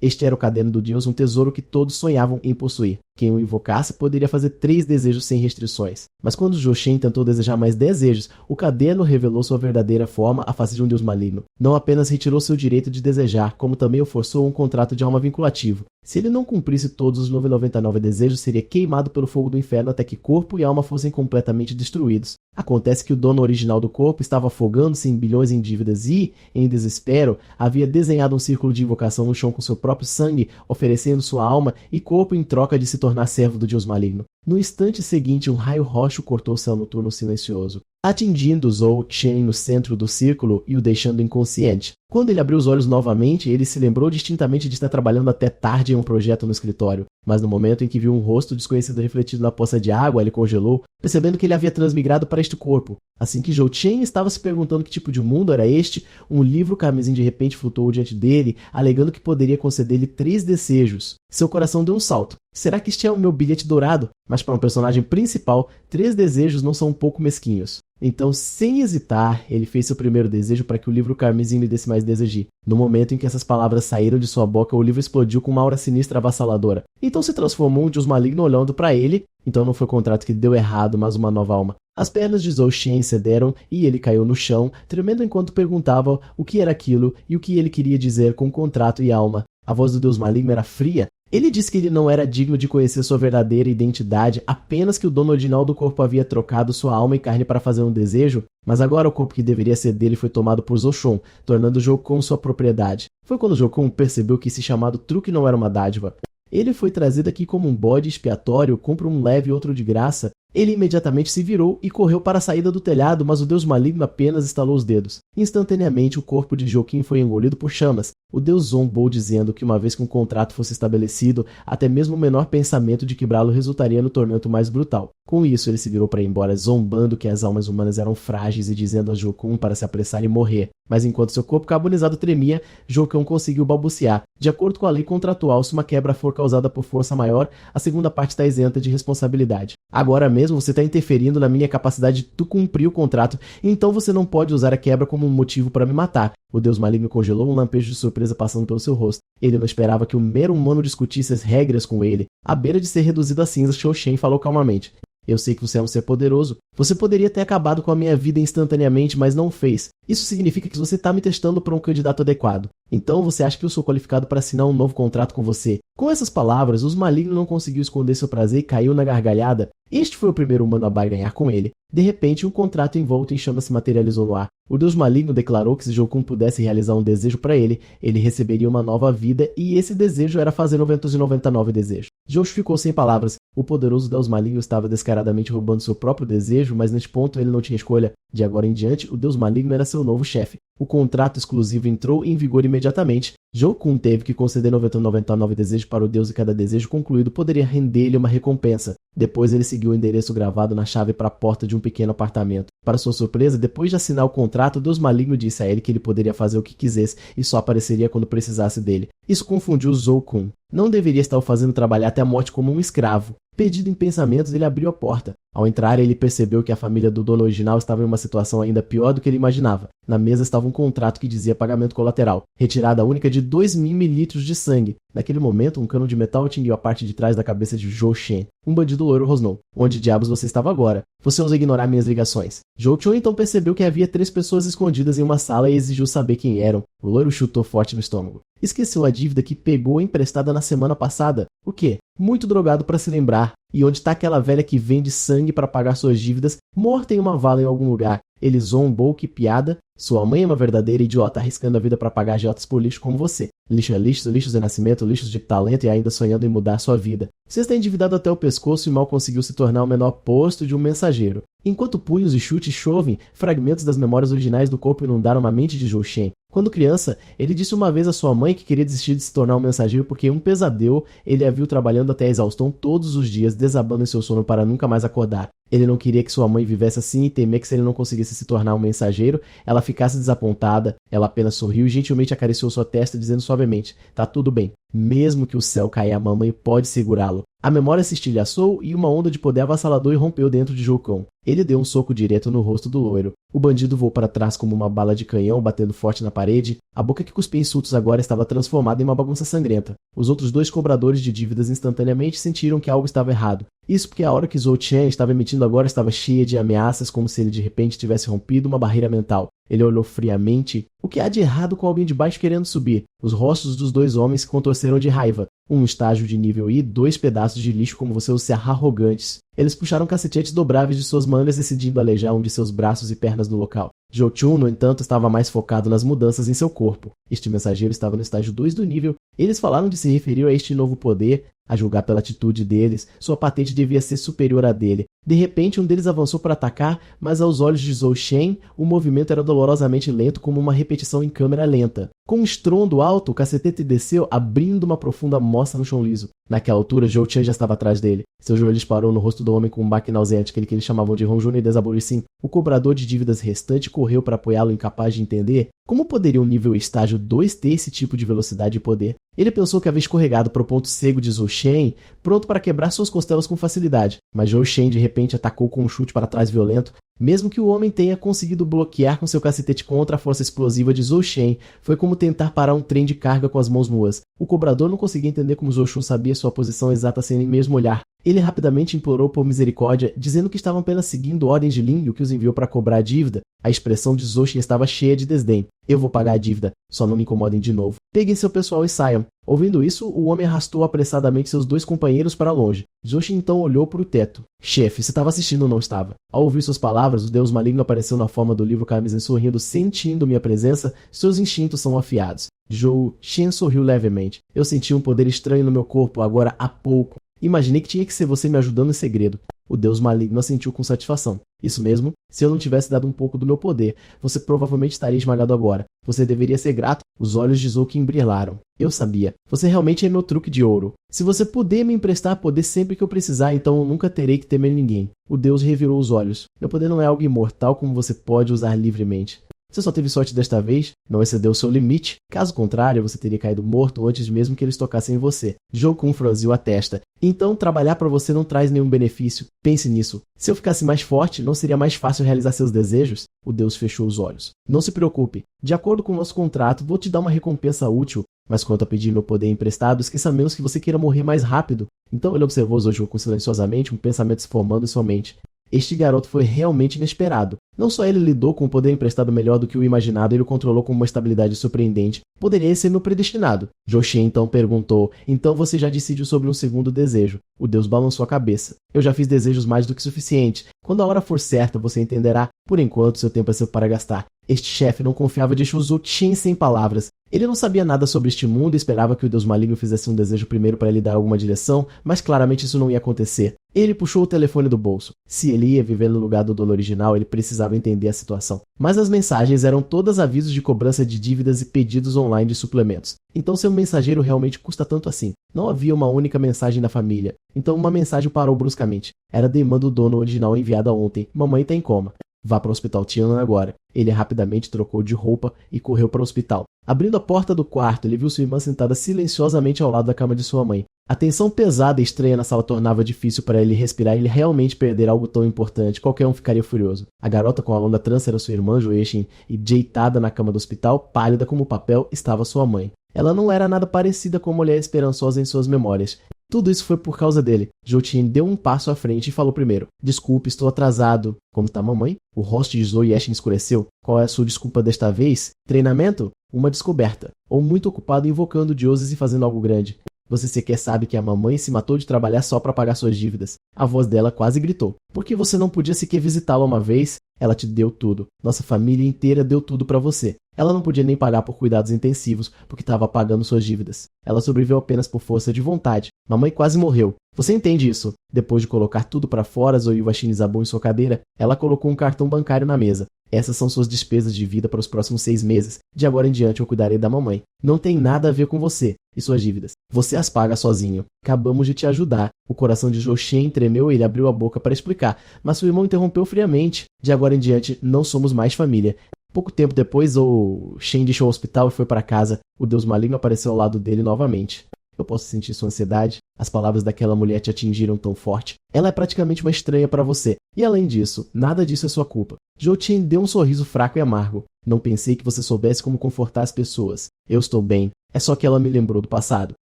Este era o caderno do Deus, um tesouro que todos sonhavam em possuir. Quem o invocasse poderia fazer 3 desejos sem restrições. Mas quando Zhou Shen tentou desejar mais desejos, o caderno revelou sua verdadeira forma, a face de um deus maligno. Não apenas retirou seu direito de desejar, como também o forçou a um contrato de alma vinculativo. Se ele não cumprisse todos os 99 desejos, seria queimado pelo fogo do inferno até que corpo e alma fossem completamente destruídos. Acontece que o dono original do corpo estava afogando-se em bilhões em dívidas e, em desespero, havia desenhado um círculo de invocação no chão com seu próprio sangue, oferecendo sua alma e corpo em troca de se tornar servo do deus maligno. No instante seguinte, um raio roxo cortou o céu noturno silencioso, atingindo Zhou Shen no centro do círculo e o deixando inconsciente. Quando ele abriu os olhos novamente, ele se lembrou distintamente de estar trabalhando até tarde em um projeto no escritório. Mas no momento em que viu um rosto desconhecido refletido na poça de água, ele congelou, percebendo que ele havia transmigrado para este corpo. Assim que Zhou Shen estava se perguntando que tipo de mundo era este, um livro carmesim de repente flutuou diante dele, alegando que poderia conceder-lhe 3 desejos. Seu coração deu um salto. Será que este é o meu bilhete dourado? Mas para um personagem principal, 3 desejos não são um pouco mesquinhos. Então, sem hesitar, ele fez seu primeiro desejo para que o livro carmesim lhe desse mais desejo. No momento em que essas palavras saíram de sua boca, o livro explodiu com uma aura sinistra avassaladora. Então se transformou um deus maligno olhando para ele. Então não foi o contrato que deu errado, mas uma nova alma. As pernas de Zhou Shen cederam e ele caiu no chão, tremendo enquanto perguntava o que era aquilo e o que ele queria dizer com contrato e alma. A voz do deus maligno era fria. Ele disse que ele não era digno de conhecer sua verdadeira identidade, apenas que o dono original do corpo havia trocado sua alma e carne para fazer um desejo, mas agora o corpo que deveria ser dele foi tomado por Zhou Shun, tornando Zhou Kun sua propriedade. Foi quando Zhou Kun percebeu que esse chamado truque não era uma dádiva. Ele foi trazido aqui como um bode expiatório, compra um leve e outro de graça. Ele imediatamente se virou e correu para a saída do telhado, mas o deus maligno apenas estalou os dedos. Instantaneamente, o corpo de Joaquim foi engolido por chamas. O deus zombou dizendo que uma vez que um contrato fosse estabelecido, até mesmo o menor pensamento de quebrá-lo resultaria no tormento mais brutal. Com isso, ele se virou para ir embora, zombando que as almas humanas eram frágeis e dizendo a Joaquim para se apressar e morrer. Mas enquanto seu corpo carbonizado tremia, Joaquim conseguiu balbuciar. De acordo com a lei contratual, se uma quebra for causada por força maior, a segunda parte está isenta de responsabilidade. Agora mesmo você está interferindo na minha capacidade de tu cumprir o contrato, então você não pode usar a quebra como um motivo para me matar. O deus maligno congelou, um lampejo de surpresa passando pelo seu rosto. Ele não esperava que um mero humano discutisse as regras com ele. À beira de ser reduzido a cinzas, Zhou Shen falou calmamente. Eu sei que você é um ser poderoso. Você poderia ter acabado com a minha vida instantaneamente, mas não fez. Isso significa que você está me testando para um candidato adequado. Então você acha que eu sou qualificado para assinar um novo contrato com você? Com essas palavras, o maligno não conseguiu esconder seu prazer e caiu na gargalhada. Este foi o primeiro humano a barganhar com ele. De repente, um contrato envolto em chamas se materializou no ar. O deus maligno declarou que se Joaquim pudesse realizar um desejo para ele, ele receberia uma nova vida e esse desejo era fazer 999 desejos. Josh ficou sem palavras. O poderoso deus maligno estava descaradamente roubando seu próprio desejo, mas neste ponto ele não tinha escolha. De agora em diante, o deus maligno era seu novo chefe. O contrato exclusivo entrou em vigor imediatamente. Joaquim teve que conceder 999 desejos para o deus e cada desejo concluído poderia render-lhe uma recompensa. Depois ele seguiu o endereço gravado na chave para a porta de um pequeno apartamento. Para sua surpresa, depois de assinar o contrato, o deus maligno disse a ele que ele poderia fazer o que quisesse e só apareceria quando precisasse dele. Isso confundiu Joaquim. Não deveria estar o fazendo trabalhar até a morte como um escravo. Perdido em pensamentos, ele abriu a porta. Ao entrar, ele percebeu que a família do dono original estava em uma situação ainda pior do que ele imaginava. Na mesa estava um contrato que dizia pagamento colateral, retirada única de 2.000 mililitros de sangue. Naquele momento, um cano de metal atingiu a parte de trás da cabeça de Zhou Shen. Um bandido loiro rosnou. Onde diabos você estava agora? Você ousa ignorar minhas ligações. Zhou Shen então percebeu que havia 3 pessoas escondidas em uma sala e exigiu saber quem eram. O loiro chutou forte no estômago. Esqueceu a dívida que pegou emprestada na semana passada. O quê? Muito drogado para se lembrar. E onde está aquela velha que vende sangue para pagar suas dívidas, morta em uma vala em algum lugar? Ele zombou, que piada. Sua mãe é uma verdadeira idiota, arriscando a vida para pagar agiotas por lixo como você. Lixo é lixo, lixos de nascimento, lixos de talento e ainda sonhando em mudar sua vida. Você está endividado até o pescoço e mal conseguiu se tornar o menor posto de um mensageiro. Enquanto punhos e chutes chovem, fragmentos das memórias originais do corpo inundaram a mente de Zhou Shen. Quando criança, ele disse uma vez à sua mãe que queria desistir de se tornar um mensageiro porque em um pesadelo ele a viu trabalhando até a exaustão todos os dias, desabando em seu sono para nunca mais acordar. Ele não queria que sua mãe vivesse assim e temia que se ele não conseguisse se tornar um mensageiro, ela ficasse desapontada. Ela apenas sorriu e gentilmente acariciou sua testa, dizendo suavemente, tá tudo bem. Mesmo que o céu caia, a mamãe pode segurá-lo. A memória se estilhaçou e uma onda de poder avassalador irrompeu dentro de Zhou Kun. Ele deu um soco direto no rosto do loiro. O bandido voou para trás como uma bala de canhão, batendo forte na parede. A boca que cuspia insultos agora estava transformada em uma bagunça sangrenta. Os outros dois cobradores de dívidas instantaneamente sentiram que algo estava errado. Isso porque a aura que Zhou Chen estava emitindo agora estava cheia de ameaças, como se ele de repente tivesse rompido uma barreira mental. Ele olhou friamente. O que há de errado com alguém de baixo querendo subir? Os rostos dos dois homens se contorceram de raiva. Um estágio de nível I, 2 pedaços de lixo como você os ser arrogantes. Eles puxaram cacetetes dobráveis de suas mangas, decidindo alejar um de seus braços e pernas no local. Zhou Chun, no entanto, estava mais focado nas mudanças em seu corpo. Este mensageiro estava no estágio 2 do nível. Eles falaram de se referir a este novo poder. A julgar pela atitude deles, sua patente devia ser superior à dele. De repente, um deles avançou para atacar, mas aos olhos de Zhou Shen, o movimento era dolorosamente lento como uma repetição em câmera lenta. Com um estrondo alto, o cacetete desceu, abrindo uma profunda moça no chão liso. Naquela altura, Zhou Chen já estava atrás dele. Seu joelho disparou no rosto do homem com um baque nauseante, aquele que eles chamavam de Ronjuna e Desaborissim. O cobrador de dívidas restante correu para apoiá-lo, incapaz de entender como poderia um nível estágio 2 ter esse tipo de velocidade e poder. Ele pensou que havia escorregado para o ponto cego de Zhou Shen, pronto para quebrar suas costelas com facilidade. Mas Zhou Shen de repente atacou com um chute para trás violento. Mesmo que o homem tenha conseguido bloquear com seu cacetete contra a força explosiva de Zhou Shen, foi como tentar parar um trem de carga com as mãos nuas. O cobrador não conseguia entender como Zhou Shun sabia sua posição exata sem nem mesmo olhar. Ele rapidamente implorou por misericórdia, dizendo que estavam apenas seguindo ordens de Lin Yu que os enviou para cobrar a dívida. A expressão de Zhou Shen estava cheia de desdém. Eu vou pagar a dívida, só não me incomodem de novo. Peguem seu pessoal e saiam. Ouvindo isso, o homem arrastou apressadamente seus dois companheiros para longe. Zhou Shen então olhou para o teto. Chefe, você estava assistindo ou não estava? Ao ouvir suas palavras, o deus maligno apareceu na forma do livro Kamizen sorrindo, sentindo minha presença, seus instintos são afiados. Zhou Shen sorriu levemente. Eu senti um poder estranho no meu corpo, agora há pouco. Imaginei que tinha que ser você me ajudando em segredo. O deus maligno assentiu com satisfação. Isso mesmo, se eu não tivesse dado um pouco do meu poder, você provavelmente estaria esmagado agora. Você deveria ser grato. Os olhos de Zhou Qin brilharam. Eu sabia. Você realmente é meu truque de ouro. Se você puder me emprestar poder sempre que eu precisar, então eu nunca terei que temer ninguém. O deus revirou os olhos. Meu poder não é algo imortal como você pode usar livremente. Você só teve sorte desta vez, não excedeu seu limite. Caso contrário, você teria caído morto antes mesmo que eles tocassem em você. Zhou Kun franziu a testa. Então, trabalhar para você não traz nenhum benefício. Pense nisso. Se eu ficasse mais forte, não seria mais fácil realizar seus desejos? O deus fechou os olhos. Não se preocupe. De acordo com o nosso contrato, vou te dar uma recompensa útil. Mas quanto a pedir meu poder emprestado, esqueça menos que você queira morrer mais rápido. Então ele observou Zhou Kun silenciosamente, um pensamento se formando em sua mente. Este garoto foi realmente inesperado. Não só ele lidou com o poder emprestado melhor do que o imaginado, ele o controlou com uma estabilidade surpreendente. Poderia ser meu predestinado. Zhou Shen então perguntou, então você já decidiu sobre um segundo desejo. O deus balançou a cabeça. Eu já fiz desejos mais do que suficiente. Quando a hora for certa, você entenderá. Por enquanto, seu tempo é seu para gastar. Este chefe não confiava e deixou Zhou Shen sem palavras. Ele não sabia nada sobre este mundo e esperava que o deus maligno fizesse um desejo primeiro para lhe dar alguma direção, mas claramente isso não ia acontecer. Ele puxou o telefone do bolso. Se ele ia viver no lugar do dono original, ele precisava entender a situação. Mas as mensagens eram todas avisos de cobrança de dívidas e pedidos online de suplementos. Então seu mensageiro realmente custa tanto assim. Não havia uma única mensagem da família. Então uma mensagem parou bruscamente. Era a demanda do dono original enviada ontem. Mamãe está em coma. Vá para o hospital Tiannan agora. Ele rapidamente trocou de roupa e correu para o hospital. Abrindo a porta do quarto, ele viu sua irmã sentada silenciosamente ao lado da cama de sua mãe. A tensão pesada e estranha na sala tornava difícil para ele respirar e ele realmente perder algo tão importante. Qualquer um ficaria furioso. A garota com a longa trança era sua irmã, Joeshin, e deitada na cama do hospital, pálida como papel, estava sua mãe. Ela não era nada parecida com a mulher esperançosa em suas memórias. Tudo isso foi por causa dele. Zhou Qin deu um passo à frente e falou primeiro. Desculpe, estou atrasado. Como tá, mamãe? O rosto de Zhou Yeshin escureceu. Qual é a sua desculpa desta vez? Treinamento? Uma descoberta. Ou muito ocupado invocando deuses e fazendo algo grande. Você sequer sabe que a mamãe se matou de trabalhar só para pagar suas dívidas. A voz dela quase gritou. Por que você não podia sequer visitá-la uma vez? Ela te deu tudo. Nossa família inteira deu tudo para você. Ela não podia nem pagar por cuidados intensivos, porque estava pagando suas dívidas. Ela sobreviveu apenas por força de vontade. Mamãe quase morreu. Você entende isso? Depois de colocar tudo para fora, Zhou Yashin desabou em sua cadeira. Ela colocou um cartão bancário na mesa. Essas são suas despesas de vida para os próximos 6 meses. De agora em diante eu cuidarei da mamãe. Não tem nada a ver com você e suas dívidas. Você as paga sozinho. Acabamos de te ajudar. O coração de Zhou Shen tremeu e ele abriu a boca para explicar, mas seu irmão interrompeu friamente. De agora em diante, não somos mais família. Pouco tempo depois, Zhou Shen deixou o hospital e foi para casa. O deus maligno apareceu ao lado dele novamente. Eu posso sentir sua ansiedade. As palavras daquela mulher te atingiram tão forte. Ela é praticamente uma estranha para você. E além disso, nada disso é sua culpa. Zhou Chen deu um sorriso fraco e amargo. Não pensei que você soubesse como confortar as pessoas. Eu estou bem. É só que ela me lembrou do passado.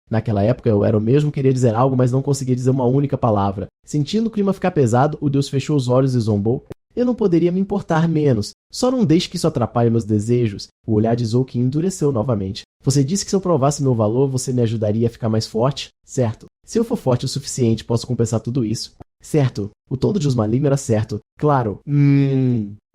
Naquela época eu era o mesmo, queria dizer algo, mas não conseguia dizer uma única palavra. Sentindo o clima ficar pesado, o deus fechou os olhos e zombou. Eu não poderia me importar menos. Só não deixe que isso atrapalhe meus desejos. O olhar de Zhou Qin endureceu novamente. Você disse que se eu provasse meu valor, você me ajudaria a ficar mais forte? Certo. Se eu for forte o suficiente, posso compensar tudo isso. Certo. O tom do Deus maligno era certo. Claro.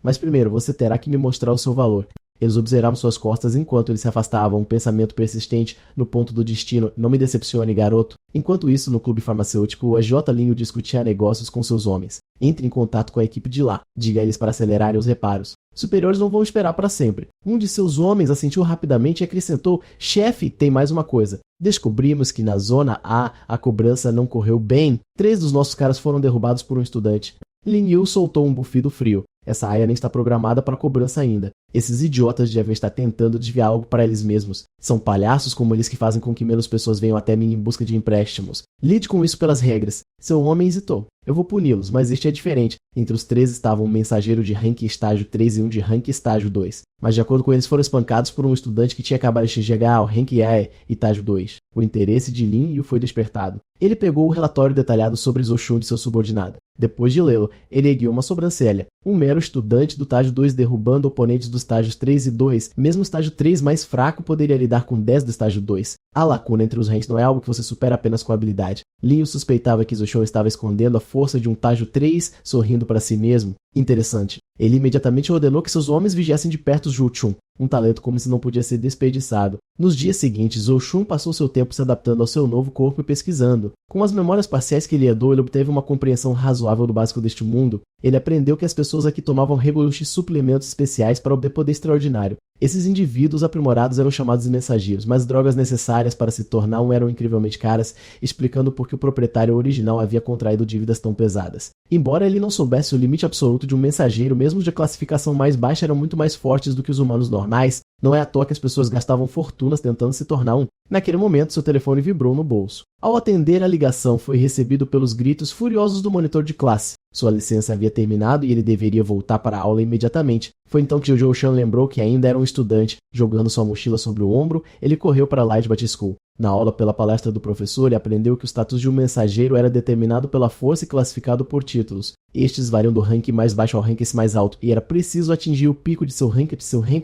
Mas primeiro, você terá que me mostrar o seu valor. Eles observavam suas costas enquanto eles se afastavam, um pensamento persistente no ponto do destino. Não me decepcione, garoto. Enquanto isso, no clube farmacêutico, o AJ Linho discutia negócios com seus homens. Entre em contato com a equipe de lá. Diga a eles para acelerarem os reparos. Superiores não vão esperar para sempre. Um de seus homens assentiu rapidamente e acrescentou: chefe, tem mais uma coisa. Descobrimos que na zona A cobrança não correu bem. 3 dos nossos caras foram derrubados por um estudante. Lin Yu soltou um bufido frio. Essa área nem está programada para cobrança ainda. Esses idiotas devem estar tentando desviar algo para eles mesmos. São palhaços como eles que fazem com que menos pessoas venham até mim em busca de empréstimos. Lide com isso pelas regras. Seu homem hesitou. Eu vou puni-los, mas este é diferente. Entre os 3 estavam um mensageiro de rank estágio 3 e um de rank estágio 2. Mas de acordo com eles foram espancados por um estudante que tinha acabado de chegar ao rank E estágio 2. O interesse de Lin Yu foi despertado. Ele pegou o relatório detalhado sobre Zhou Shun de seu subordinado. Depois de lê-lo, ele ergueu uma sobrancelha. Um mero estudante do estágio 2 derrubando oponentes dos estágios 3 e 2. Mesmo o estágio 3 mais fraco poderia lidar com 10 do estágio 2. A lacuna entre os ranks não é algo que você supera apenas com habilidade. Lin Yu suspeitava que Zhou Shun estava escondendo a força de um estágio 3, sorrindo para si mesmo. Interessante. Ele imediatamente ordenou que seus homens vigiassem de perto Zhou Chun, um talento como se não podia ser desperdiçado. Nos dias seguintes, Zhou Chun passou seu tempo se adaptando ao seu novo corpo e pesquisando. Com as memórias parciais que ele herdou, ele obteve uma compreensão razoável do básico deste mundo. Ele aprendeu que as pessoas aqui tomavam regularmente suplementos especiais para obter poder extraordinário. Esses indivíduos aprimorados eram chamados de mensageiros, mas drogas necessárias para se tornar um eram incrivelmente caras, explicando por que o proprietário original havia contraído dívidas tão pesadas. Embora ele não soubesse o limite absoluto de um mensageiro, mesmo de classificação mais baixa eram muito mais fortes do que os humanos normais, não é à toa que as pessoas gastavam fortunas tentando se tornar um. Naquele momento, seu telefone vibrou no bolso. Ao atender a ligação, foi recebido pelos gritos furiosos do monitor de classe. Sua licença havia terminado e ele deveria voltar para a aula imediatamente. Foi então que o Zhou Shan lembrou que ainda era um estudante. Jogando sua mochila sobre o ombro, ele correu para a Lightbat School. Na aula pela palestra do professor, ele aprendeu que o status de um mensageiro era determinado pela força e classificado por títulos. Estes variam do rank mais baixo ao rank mais alto, e era preciso atingir o pico de seu rank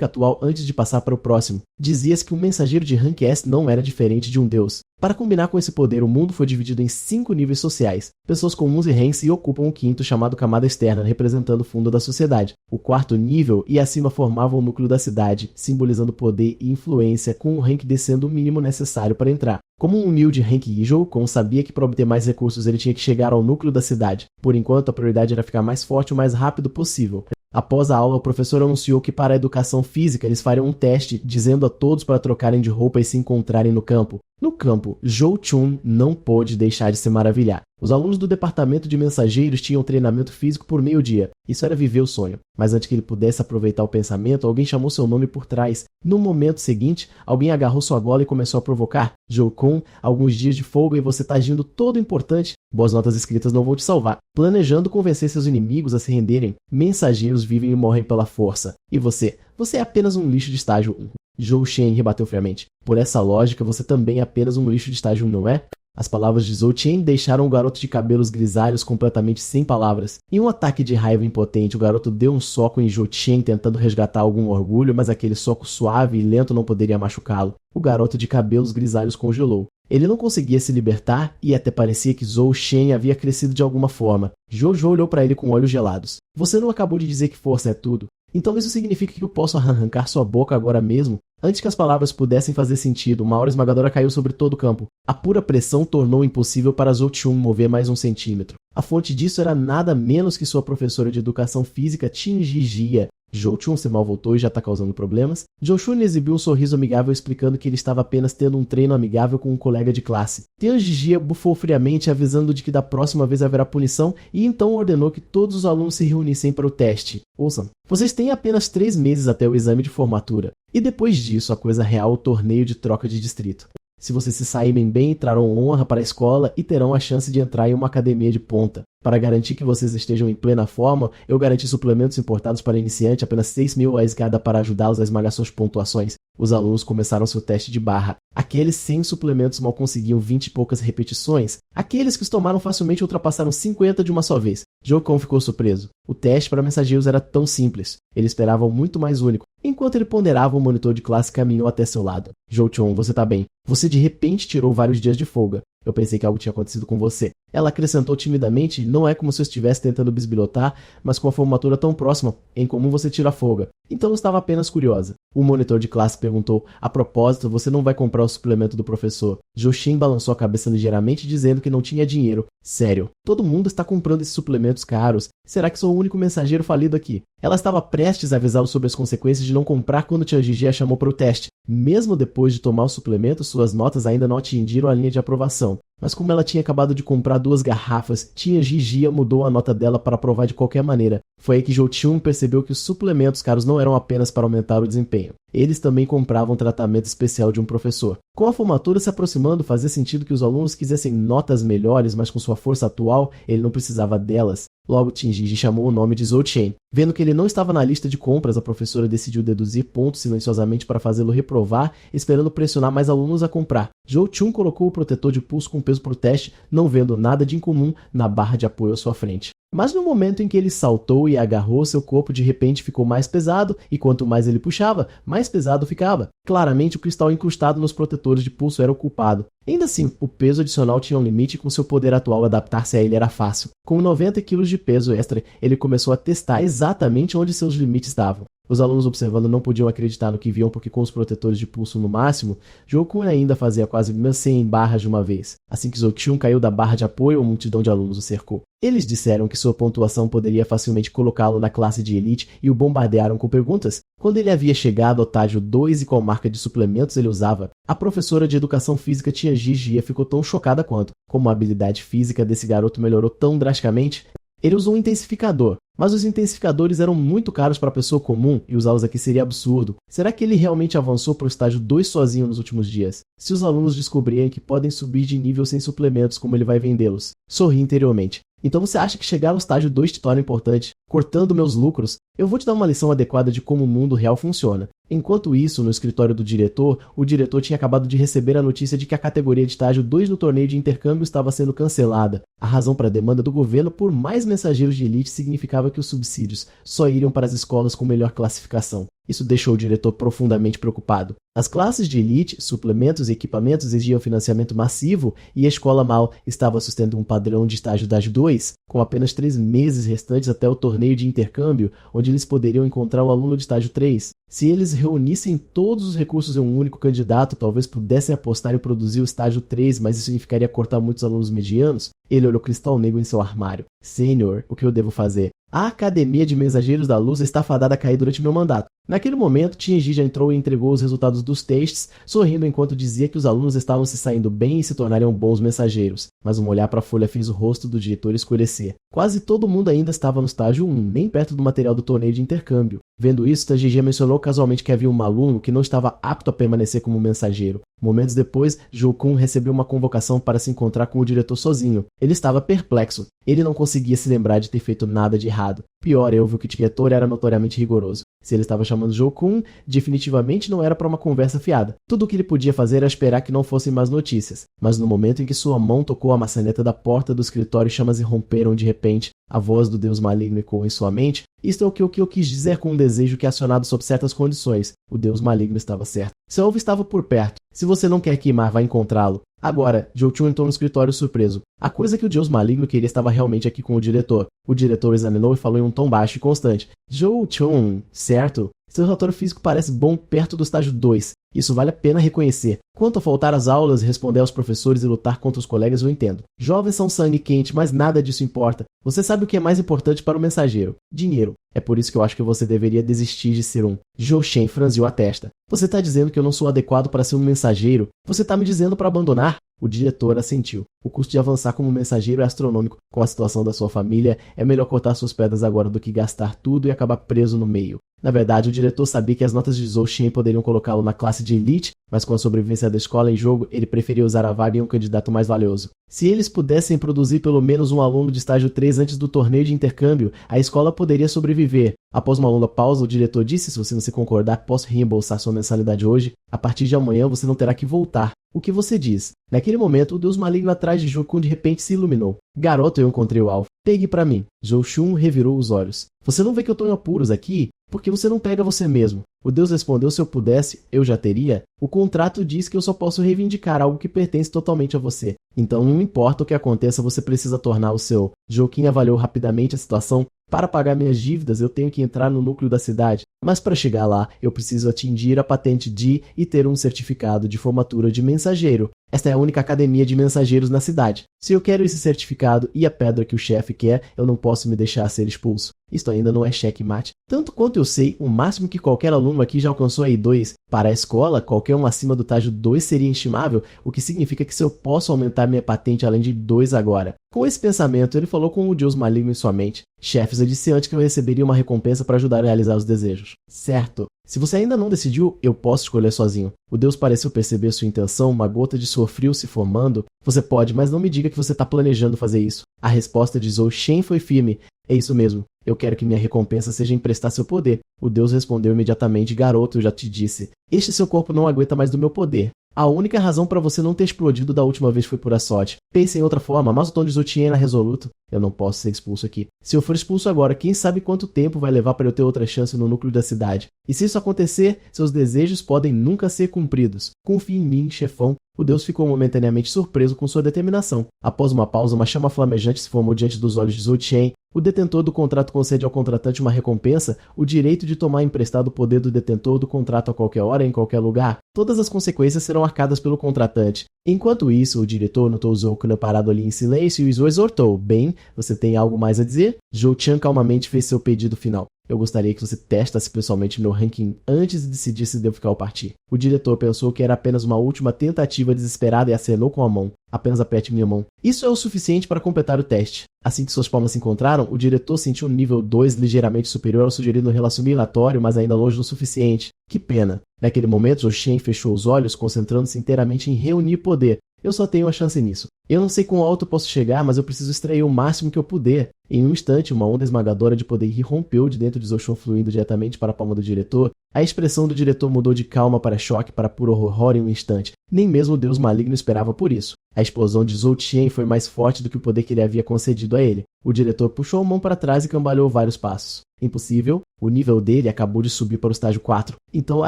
atual antes de passar para o próximo. Dizia-se que um mensageiro de rank S não era diferente de um deus. Para combinar com esse poder, o mundo foi dividido em 5 níveis sociais. Pessoas comuns e ranks e ocupam o 5º, chamado camada externa, representando o fundo da sociedade. O 4º nível e acima formavam o núcleo da cidade, simbolizando poder e influência, com o rank descendo o mínimo necessário para entrar. Como um humilde rank Zhou Kun sabia que para obter mais recursos ele tinha que chegar ao núcleo da cidade. Por enquanto, a prioridade era ficar mais forte o mais rápido possível. Após a aula, o professor anunciou que para a educação física eles fariam um teste, dizendo a todos para trocarem de roupa e se encontrarem no campo. No campo, Zhou Chun não pôde deixar de se maravilhar. Os alunos do departamento de mensageiros tinham treinamento físico por meio-dia. Isso era viver o sonho. Mas antes que ele pudesse aproveitar o pensamento, alguém chamou seu nome por trás. No momento seguinte, alguém agarrou sua gola e começou a provocar. Zhou Kun, alguns dias de folga e você tá agindo todo importante. Boas notas escritas não vão te salvar. Planejando convencer seus inimigos a se renderem. Mensageiros vivem e morrem pela força. E você? Você é apenas um lixo de estágio 1. Zhou Shen rebateu friamente. Por essa lógica, você também é apenas um lixo de estágio 1, não é? As palavras de Zhou Chen deixaram o garoto de cabelos grisalhos completamente sem palavras. Em um ataque de raiva impotente, o garoto deu um soco em Zhou Chen tentando resgatar algum orgulho, mas aquele soco suave e lento não poderia machucá-lo. O garoto de cabelos grisalhos congelou. Ele não conseguia se libertar e até parecia que Zhou Shen havia crescido de alguma forma. Jojo olhou para ele com olhos gelados. Você não acabou de dizer que força é tudo? Então isso significa que eu posso arrancar sua boca agora mesmo? Antes que as palavras pudessem fazer sentido, uma aura esmagadora caiu sobre todo o campo. A pura pressão tornou impossível para Zhou Chun mover mais 1 centímetro. A fonte disso era nada menos que sua professora de educação física, Qin Jijia. Zhou Chun se mal voltou e já está causando problemas. Zhou Chun exibiu um sorriso amigável explicando que ele estava apenas tendo um treino amigável com um colega de classe. Tian Jijia bufou friamente avisando de que da próxima vez haverá punição e então ordenou que todos os alunos se reunissem para o teste. Ouçam, vocês têm apenas 3 meses até o exame de formatura. E depois disso, a coisa real, o torneio de troca de distrito. Se vocês se saírem bem, trarão honra para a escola e terão a chance de entrar em uma academia de ponta. Para garantir que vocês estejam em plena forma, eu garanti suplementos importados para iniciante, apenas 6.000 reais cada para ajudá-los a esmagar suas pontuações. Os alunos começaram seu teste de barra. Aqueles sem suplementos mal conseguiam 20 e poucas repetições. Aqueles que os tomaram facilmente ultrapassaram 50 de uma só vez. Jocon ficou surpreso. O teste para mensageiros era tão simples. Ele esperava o muito mais único. Enquanto ele ponderava, o monitor de classe caminhou até seu lado. Jochon, você tá bem. Você de repente tirou vários dias de folga. Eu pensei que algo tinha acontecido com você. Ela acrescentou timidamente, não é como se eu estivesse tentando bisbilhotar, mas com a formatura tão próxima, em comum você tira folga. Então eu estava apenas curiosa. O monitor de classe perguntou, a propósito, você não vai comprar o suplemento do professor? Joshin balançou a cabeça ligeiramente, dizendo que não tinha dinheiro. Sério, todo mundo está comprando esses suplementos caros. Será que sou o único mensageiro falido aqui? Ela estava prestes a avisá-lo sobre as consequências de não comprar quando Tia Gigi a chamou para o teste. Mesmo depois de tomar o suplemento, suas notas ainda não atingiram a linha de aprovação. Mas como ela tinha acabado de comprar 2 garrafas, Tia Gigi mudou a nota dela para aprovar de qualquer maneira. Foi aí que Jochun percebeu que os suplementos caros não eram apenas para aumentar o desempenho. Eles também compravam tratamento especial de um professor. Com a formatura se aproximando, fazia sentido que os alunos quisessem notas melhores, mas com sua força atual, ele não precisava delas. Logo, Tinjiji chamou o nome de Zhou Chen. Vendo que ele não estava na lista de compras, a professora decidiu deduzir pontos silenciosamente para fazê-lo reprovar, esperando pressionar mais alunos a comprar. Zhou Chun colocou o protetor de pulso com peso para o teste, não vendo nada de incomum na barra de apoio à sua frente. Mas no momento em que ele saltou e agarrou, seu corpo de repente ficou mais pesado, e quanto mais ele puxava, mais pesado ficava. Claramente, o cristal incrustado nos protetores de pulso era o culpado. Ainda assim, o peso adicional tinha um limite e com seu poder atual adaptar-se a ele era fácil. Com 90 kg de peso extra, ele começou a testar exatamente onde seus limites estavam. Os alunos observando não podiam acreditar no que viam porque com os protetores de pulso no máximo, Jokun ainda fazia quase 100 barras de uma vez. Assim que Zochun caiu da barra de apoio, uma multidão de alunos o cercou. Eles disseram que sua pontuação poderia facilmente colocá-lo na classe de elite e o bombardearam com perguntas. Quando ele havia chegado ao estágio 2 e qual marca de suplementos ele usava, a professora de educação física Tia Gigi ficou tão chocada quanto. Como a habilidade física desse garoto melhorou tão drasticamente, ele usou um intensificador. Mas os intensificadores eram muito caros para a pessoa comum e usá-los aqui seria absurdo. Será que ele realmente avançou para o estágio 2 sozinho nos últimos dias? Se os alunos descobrirem que podem subir de nível sem suplementos, como ele vai vendê-los? Sorri interiormente. Então você acha que chegar ao estágio 2 te torna importante? Cortando meus lucros? Eu vou te dar uma lição adequada de como o mundo real funciona. Enquanto isso, no escritório do diretor, o diretor tinha acabado de receber a notícia de que a categoria de estágio 2 no torneio de intercâmbio estava sendo cancelada. A razão para a demanda do governo por mais mensageiros de elite significava que os subsídios só iriam para as escolas com melhor classificação. Isso deixou o diretor profundamente preocupado. As classes de elite, suplementos e equipamentos exigiam financiamento massivo e a escola Mal estava sustentando um padrão de estágio das 2, com apenas 3 meses restantes até o torneio de intercâmbio, onde eles poderiam encontrar o aluno de estágio 3. Se eles reunissem todos os recursos em um único candidato, talvez pudessem apostar em produzir o estágio 3, mas isso significaria cortar muitos alunos medianos. Ele olhou cristal negro em seu armário. Senhor, o que eu devo fazer? A Academia de Mensageiros da Luz está fadada a cair durante meu mandato. Naquele momento, Tinji já entrou e entregou os resultados dos testes, sorrindo enquanto dizia que os alunos estavam se saindo bem e se tornariam bons mensageiros. Mas um olhar para a folha fez o rosto do diretor escurecer. Quase todo mundo ainda estava no estágio 1, nem perto do material do torneio de intercâmbio. Vendo isso, Tinji mencionou casualmente que havia um aluno que não estava apto a permanecer como mensageiro. Momentos depois, Jokun recebeu uma convocação para se encontrar com o diretor sozinho. Ele estava perplexo. Ele não conseguia se lembrar de ter feito nada de errado. Pior, eu vi que o diretor era notoriamente rigoroso. Se ele estava chamando Jokun, definitivamente não era para uma conversa fiada. Tudo o que ele podia fazer era esperar que não fossem más notícias. Mas no momento em que sua mão tocou a maçaneta da porta do escritório, chamas irromperam de repente. A voz do Deus maligno ecoou em sua mente. Isto é o que eu quis dizer com um desejo que é acionado sob certas condições. O Deus maligno estava certo. Seu alvo estava por perto. Se você não quer queimar, vai encontrá-lo. Agora, Jochun entrou no escritório surpreso. A coisa que o Deus maligno queria estava realmente aqui com o diretor. O diretor examinou e falou em um tom baixo e constante. Jochun, certo? Seu relatório físico parece bom perto do estágio 2. Isso vale a pena reconhecer. Quanto a faltar às aulas, responder aos professores e lutar contra os colegas, eu entendo. Jovens são sangue quente, mas nada disso importa. Você sabe o que é mais importante para o mensageiro? Dinheiro. É por isso que eu acho que você deveria desistir de ser um. Zhou Shen franziu a testa. Você está dizendo que eu não sou adequado para ser um mensageiro? Você está me dizendo para abandonar? O diretor assentiu. O custo de avançar como mensageiro é astronômico. Com a situação da sua família, é melhor cortar suas pedras agora do que gastar tudo e acabar preso no meio. Na verdade, o diretor sabia que as notas de Zhou Xian poderiam colocá-lo na classe de elite, mas com a sobrevivência da escola em jogo, ele preferia usar a vaga em um candidato mais valioso. Se eles pudessem produzir pelo menos um aluno de estágio 3 antes do torneio de intercâmbio, a escola poderia sobreviver. Após uma longa pausa, o diretor disse: se você não se concordar, posso reembolsar sua mensalidade hoje. A partir de amanhã, você não terá que voltar. O que você diz? Naquele momento, o deus maligno atrás de Zhou Kun de repente se iluminou. Garoto, eu encontrei o alvo. Pegue pra mim. Zhou Shun revirou os olhos. Você não vê que eu tô em apuros aqui? Por que você não pega você mesmo? O deus respondeu: se eu pudesse, eu já teria. O contrato diz que eu só posso reivindicar algo que pertence totalmente a você. Então não importa o que aconteça, você precisa tornar o seu. Joaquim avaliou rapidamente a situação. Para pagar minhas dívidas, eu tenho que entrar no núcleo da cidade. Mas para chegar lá, eu preciso atingir a patente D e ter um certificado de formatura de mensageiro. Esta é a única academia de mensageiros na cidade. Se eu quero esse certificado e a pedra que o chefe quer, eu não posso me deixar ser expulso. Isto ainda não é checkmate. Tanto quanto eu sei, o máximo que qualquer aluno aqui já alcançou é I2. Para a escola, qualquer um acima do estágio 2 seria inestimável, o que significa que se eu posso aumentar minha patente além de 2 agora. Com esse pensamento, ele falou com o deus maligno em sua mente. Chefes, eu disse antes que eu receberia uma recompensa para ajudar a realizar os desejos. Certo. Se você ainda não decidiu, eu posso escolher sozinho. O deus pareceu perceber sua intenção, uma gota de suor frio se formando. Você pode, mas não me diga que você está planejando fazer isso. A resposta de Zhou Shen foi firme. É isso mesmo. Eu quero que minha recompensa seja emprestar seu poder. O deus respondeu imediatamente: garoto, eu já te disse. Este seu corpo não aguenta mais do meu poder. A única razão para você não ter explodido da última vez foi pura sorte. Pense em outra forma, mas o tom de Zhou Tian era resoluto. Eu não posso ser expulso aqui. Se eu for expulso agora, quem sabe quanto tempo vai levar para eu ter outra chance no núcleo da cidade. E se isso acontecer, seus desejos podem nunca ser cumpridos. Confie em mim, chefão. O deus ficou momentaneamente surpreso com sua determinação. Após uma pausa, uma chama flamejante se formou diante dos olhos de Zhou Tian. O detentor do contrato concede ao contratante uma recompensa, o direito de tomar emprestado o poder do detentor do contrato a qualquer hora e em qualquer lugar. Todas as consequências serão arcadas pelo contratante. Enquanto isso, o diretor notou Zhou Kun parado ali em silêncio e o exortou. Bem, você tem algo mais a dizer? Zhou Tian calmamente fez seu pedido final. Eu gostaria que você testasse pessoalmente meu ranking antes de decidir se devo ficar ou partir. O diretor pensou que era apenas uma última tentativa desesperada e acenou com a mão. Apenas aperte minha mão. Isso é o suficiente para completar o teste. Assim que suas palmas se encontraram, o diretor sentiu um nível 2 ligeiramente superior ao sugerido no relacionamento relatório, mas ainda longe do suficiente. Que pena. Naquele momento, Zhou Shen fechou os olhos, concentrando-se inteiramente em reunir poder. Eu só tenho a chance nisso. Eu não sei quão alto posso chegar, mas eu preciso extrair o máximo que eu puder. Em um instante, uma onda esmagadora de poder irrompeu de dentro de Zhou Shun, fluindo diretamente para a palma do diretor. A expressão do diretor mudou de calma para choque, para puro horror em um instante. Nem mesmo o deus maligno esperava por isso. A explosão de Zhou Tian foi mais forte do que o poder que ele havia concedido a ele. O diretor puxou a mão para trás e cambalhou vários passos. Impossível, o nível dele acabou de subir para o estágio 4, então a